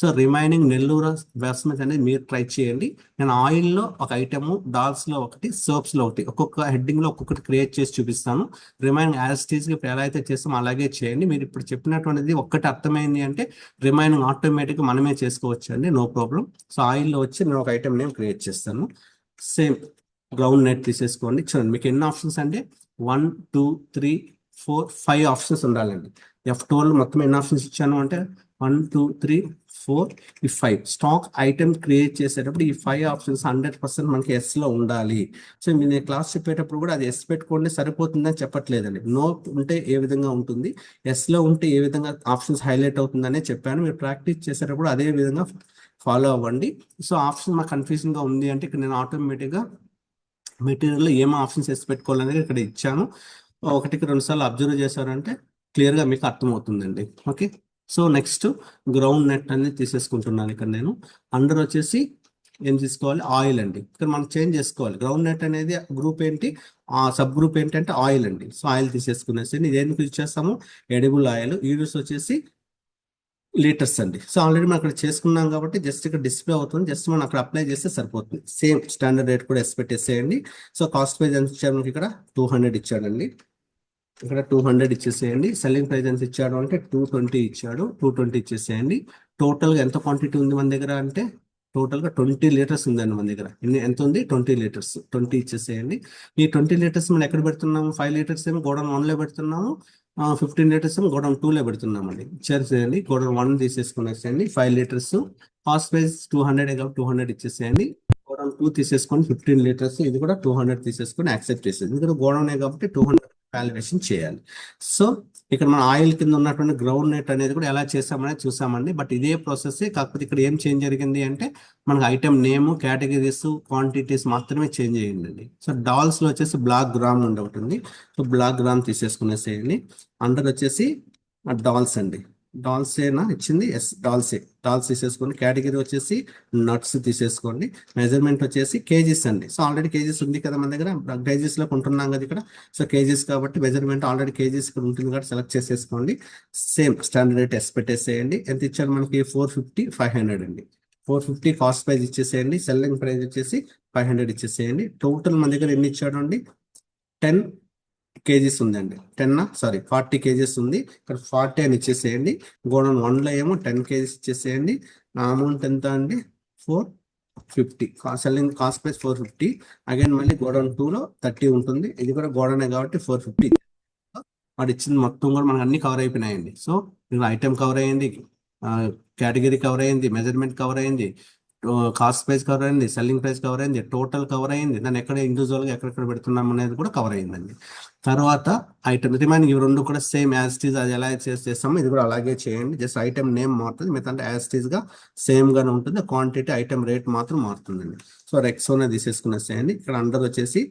సో రిమైనింగ్ నెల్లూరు బాస్మతి అనేది మీరు ట్రై చేయండి. నేను ఆయిల్ లో ఒక ఐటమ్, డాల్స్ లో ఒకటి, సోప్స్ లో ఒకటి, ఒక్కొక్క హెడ్డింగ్ లో ఒక్కొక్కటి క్రియేట్ చేసి చూపిస్తాను. రిమైనింగ్ యాజ్ టీజ్ గా ఎలా అయితే చేస్తామో అలాగే చేయండి. మీరు ఇప్పుడు చెప్పినటువంటిది ఒక్కటి అర్థమైంది అంటే రిమైనింగ్ ఆటోమేటిక్ మనమే చేసుకోవచ్చు అండి, నో ప్రాబ్లం. సో ఆయిల్ లో వచ్చి నేను ఒక ఐటమ్ నేమ్ క్రియేట్ చేస్తాను. సేమ్ గ్రౌండ్ నెట్ తీసేసుకోండి. చూడండి మీకు ఎన్ని ఆప్షన్స్ అంటే 1 2 3 4 5 ఆప్షన్స్ ఉండాలండి. F12 మొత్తం ఎన్ని ఆప్షన్స్ ఇచ్చాను అంటే 1 2 3 4 ఈ 5 స్టాక్ ఐటమ్ క్రియేట్ చేసేటప్పుడు ఈ 5 ఆప్షన్స్ 100% మనకి ఎస్ లో ఉండాలి. సో మీరు క్లాస్ చెప్పేటప్పుడు కూడా అది ఎస్ పెట్టుకోండి సరిపోతుందని చెప్పట్లేదండి. నో ఉంటే ఏ విధంగా ఉంటుంది, ఎస్ లో ఉంటే ఏ విధంగా ఆప్షన్స్ హైలైట్ అవుతుందనే చెప్పాను. మీరు ప్రాక్టీస్ చేసేటప్పుడు అదే విధంగా ఫాలో అవ్వండి. సో ఆప్షన్ మాకు కన్ఫ్యూజన్ గా ఉంది అంటే ఇక్కడ నేను ఆటోమేటిక్ గా మెటీరియల్ లో ఏం ఆప్షన్స్ వేసి పెట్టుకోవాలనేది ఇక్కడ ఇచ్చాను. ఒకటికి 2 సార్లు అబ్జర్వ్ చేశారంటే క్లియర్ గా మీకు అర్థమవుతుందండి. Okay, so next ground net అనేది తీసేసుకుంటున్నాను. ఇక్కడ నేను అండర్ వచ్చేసి ఏం తీసుకోవాలి, ఆయిల్ అండి. ఇక్కడ మనం చేంజ్ చేసుకోవాలి. గ్రౌండ్ నెట్ అనేది గ్రూప్ ఏంటి, ఆ సబ్ గ్రూప్ ఏంటంటే ఆయిల్ అండి. సో ఆయిల్ తీసేసుకునేసి ఇది ఎందుకు యూజ్ చేస్తాము, ఎడిబుల్ ఆయిల్. యూజ్ వచ్చేసి లీటర్స్ అండి. సో ఆల్రెడీ మనం అక్కడ చేసుకున్నాం కాబట్టి జస్ట్ ఇక్కడ డిస్ప్లే అవుతుంది, జస్ట్ మనం అక్కడ అప్లై చేస్తే సరిపోతుంది. సేమ్ స్టాండర్డ్ రేట్ కూడా ఎస్ పెట్టేసేయండి. సో కాస్ట్ ప్రైస్ ఎంత ఇచ్చాడు మనకి ఇక్కడ 200 ఇచ్చాడండి. ఇక్కడ 200 ఇచ్చేసేయండి. సెల్లింగ్ ప్రైస్ ఎంత ఇచ్చాడు అంటే 220 ఇచ్చాడు. 220 ఇచ్చేసేయండి. టోటల్ గా ఎంత క్వాంటిటీ ఉంది మన దగ్గర అంటే టోటల్ గా 20 లీటర్స్ ఉందండి మన దగ్గర. ఎంత ఉంది? 20 లీటర్స్. 20 ఇచ్చేసేయండి. ఈ 20 లీటర్స్ మనం ఎక్కడ పెడుతున్నాము? 5 లీటర్స్ ఏమో గోడౌన్ 1 లో పెడుతున్నాము, 15 లీటర్స్ ఏమో గోడౌన్ 2 లో పెడుతున్నామండి. ఇచ్చేసేయండి. గోడౌన్ 1 తీసేసుకునేసేయండి. 5 లీటర్స్ కాస్ట్ ప్రైస్ 200 కాబట్టి 200 ఇచ్చేసేయండి. గోడౌన్ 2 తీసేసుకొని 15 లీటర్స్, ఇది కూడా 200 తీసేసుకొని యాక్సెప్ట్ చేసేది. ఎందుకంటే గోడౌన్ కాబట్టి 200 వాల్యుయేషన్ చేయాలి. సో ఇక్కడ మన ఆయిల్ కింద ఉన్నటువంటి గ్రౌండ్ నెట్ అనేది కూడా ఎలా చేసామనేది చూసామండి. బట్ ఇదే ప్రాసెస్, కాకపోతే ఇక్కడ ఏం చేంజ్ జరిగింది అంటే మనకు ఐటమ్ నేమ్, కేటగిరీస్, క్వాంటిటీస్ మాత్రమే చేంజ్ అయ్యిందండి. సో డాల్స్ లో వచ్చేసి బ్లాక్ గ్రామ్ ఉండి ఉంటుంది. సో బ్లాక్ గ్రామ్ తీసేసుకునేసేయండి. అండర్ వచ్చేసి డాల్స్ అండి. డాల్స్ ఏనా ఇచ్చింది? ఎస్, డాల్సే. డాల్స్ తీసేసుకోండి. కేటగిరీ వచ్చేసి నట్స్ తీసేసుకోండి. మెజర్మెంట్ వచ్చేసి కేజీస్ అండి. సో ఆల్రెడీ కేజీస్ ఉంది కదా మన దగ్గర, కేజీస్ లో కొంటున్నాం కదా ఇక్కడ. సో కేజీస్ కాబట్టి మెజర్మెంట్ ఆల్రెడీ కేజీస్ ఇక్కడ ఉంటుంది కాబట్టి సెలెక్ట్ చేసేసుకోండి. సేమ్ స్టాండర్డ్ రేట్ ఎస్ పెట్టేసేయండి. ఎంత ఇచ్చారు మనకి? 450, 500 అండి. 450 కాస్ట్ ప్రైస్ ఇచ్చేసేయండి. సెల్లింగ్ ప్రైస్ వచ్చేసి 500 ఇచ్చేసేయండి. టోటల్ మన దగ్గర ఎన్ని ఇచ్చాడు అండి? 10 కేజీస్ ఉందండి. 40 కేజీస్ ఉంది. ఇక్కడ 40 అని ఇచ్చేసేయండి. గోడౌన్ 1 లో ఏమో 10 కేజీస్ ఇచ్చేసేయండి. నా అమౌంట్ ఎంత అండి? 450. Selling cost price 450. అగైన్ మళ్ళీ గోడౌన్ 2 లో 30 ఉంటుంది. ఇది కూడా గోడౌనే కాబట్టి 450. వాడు ఇచ్చింది మొత్తం కూడా మనకు అన్ని కవర్ అయిపోయినాయండి. సో ఇక్కడ ఐటెం కవర్ అయ్యింది, కేటగిరీ కవర్ అయ్యింది, మెజర్మెంట్ కవర్ అయ్యింది, కాస్ట్ ప్రైస్ కవర్ అయింది, సెల్లింగ్ ప్రైస్ కవర్ అయింది, టోటల్ కవర్ అయింది, దాన్ని ఎక్కడ ఇండివిజువల్ గా ఎక్కడెక్కడ పెడుతున్నాం అనేది కూడా కవర్ అయిందండి. తర్వాత ఐటమ్ రిమైనింగ్ ఇవి రెండు కూడా సేమ్ యాజ్ ఇట్ ఈజ్, అది ఎలా చేస్తామో ఇది కూడా అలాగే చేయండి. జస్ట్ ఐటమ్ నేమ్ మారుతుంది, మిగతా యాజ్ ఇట్ ఈజ్ గా సేమ్ గానే ఉంటుంది. క్వాంటిటీ, ఐటమ్ రేట్ మాత్రం మారుతుందండి. So Rexona తీసేసుకునేసేయండి. ఇక్కడ అండర్ వచ్చేసి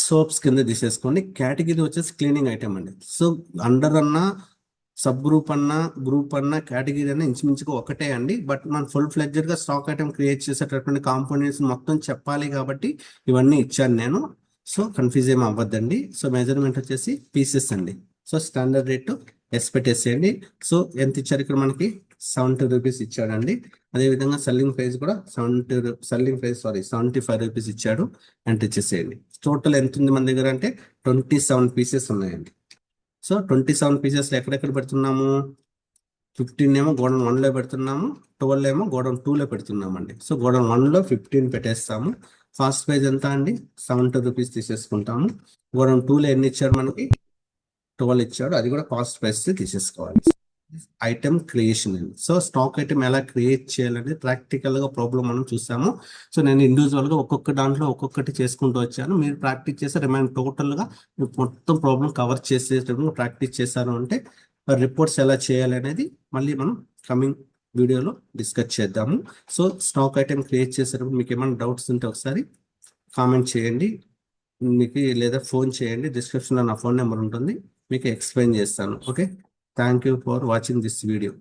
సోప్స్ కింద తీసేసుకోండి. కేటగిరీ వచ్చేసి క్లీనింగ్ ఐటమ్ అండి. సో అండర్ అన్న, సబ్ గ్రూప్ అన్న, గ్రూప్ అన్న, కేటగిరీ అన్న ఇంచుమించుగా ఒకటే అండి. బట్ మనం ఫుల్ ఫ్లెడ్జెడ్ గా స్టాక్ ఐటమ్ క్రియేట్ చేసేటటువంటి కాంపోనెంట్స్ మొత్తం చెప్పాలి కాబట్టి ఇవన్నీ ఇచ్చాను నేను. సో కన్ఫ్యూజ్ ఏమి అవ్వద్దండి. సో మెజర్మెంట్ వచ్చేసి పీసెస్ అండి. సో స్టాండర్డ్ రేట్ ఎస్ పెట్టేసేయండి. సో ఎంత ఇచ్చారు ఇక్కడ మనకి? 70 రూపీస్ ఇచ్చాడండి. అదేవిధంగా సెల్లింగ్ ప్రైస్ కూడా 75 రూపీస్ ఇచ్చాడు. ఎంత ఇచ్చేసేయండి. టోటల్ ఎంత ఉంది మన దగ్గర అంటే 27 పీసెస్ ఉన్నాయండి. సో 27 పీసెస్ ఎక్కడెక్కడ పెడుతున్నాము? 15 ఏమో గోడౌన్ 1 లో పెడుతున్నాము, 12 ఏమో గోడౌన్ 2 లో పెడుతున్నామండి. సో గోడౌన్ 1 లో 15 పెట్టేస్తాము. ఫాస్ట్ ప్రైస్ ఎంత అండి? 70 రూపీస్ తీసేసుకుంటాము. గోడౌన్ 2 లో ఎన్ని ఇచ్చాడు మనకి? 12 ఇచ్చాడు. అది కూడా కాస్ట్ ప్రైస్ తీసేసుకోవాలి. ఐటమ్ క్రియేషన్ అండి. సో స్టాక్ ఐటమ్ ఎలా క్రియేట్ చేయాలని ప్రాక్టికల్ గా ప్రాబ్లం మనం చూసాము. సో నేను ఇండివిజువల్ గా ఒక్కొక్క దాంట్లో ఒక్కొక్కటి చేసుకుంటూ వచ్చాను. మీరు ప్రాక్టీస్ చేస్తే రిమైన్ టోటల్ గా మొత్తం ప్రాబ్లం కవర్ చేసేటప్పుడు ప్రాక్టీస్ చేశారు అంటే రిపోర్ట్స్ ఎలా చేయాలి అనేది మళ్ళీ మనం కమింగ్ వీడియోలో డిస్కస్ చేద్దాము. సో స్టాక్ ఐటమ్ క్రియేట్ చేసేటప్పుడు మీకు ఏమైనా డౌట్స్ ఉంటే ఒకసారి కామెంట్ చేయండి మీకు, లేదా ఫోన్ చేయండి. డిస్క్రిప్షన్లో నా ఫోన్ నెంబర్ ఉంటుంది, మీకు ఎక్స్ప్లెయిన్ చేస్తాను. Okay, thank you for watching this video.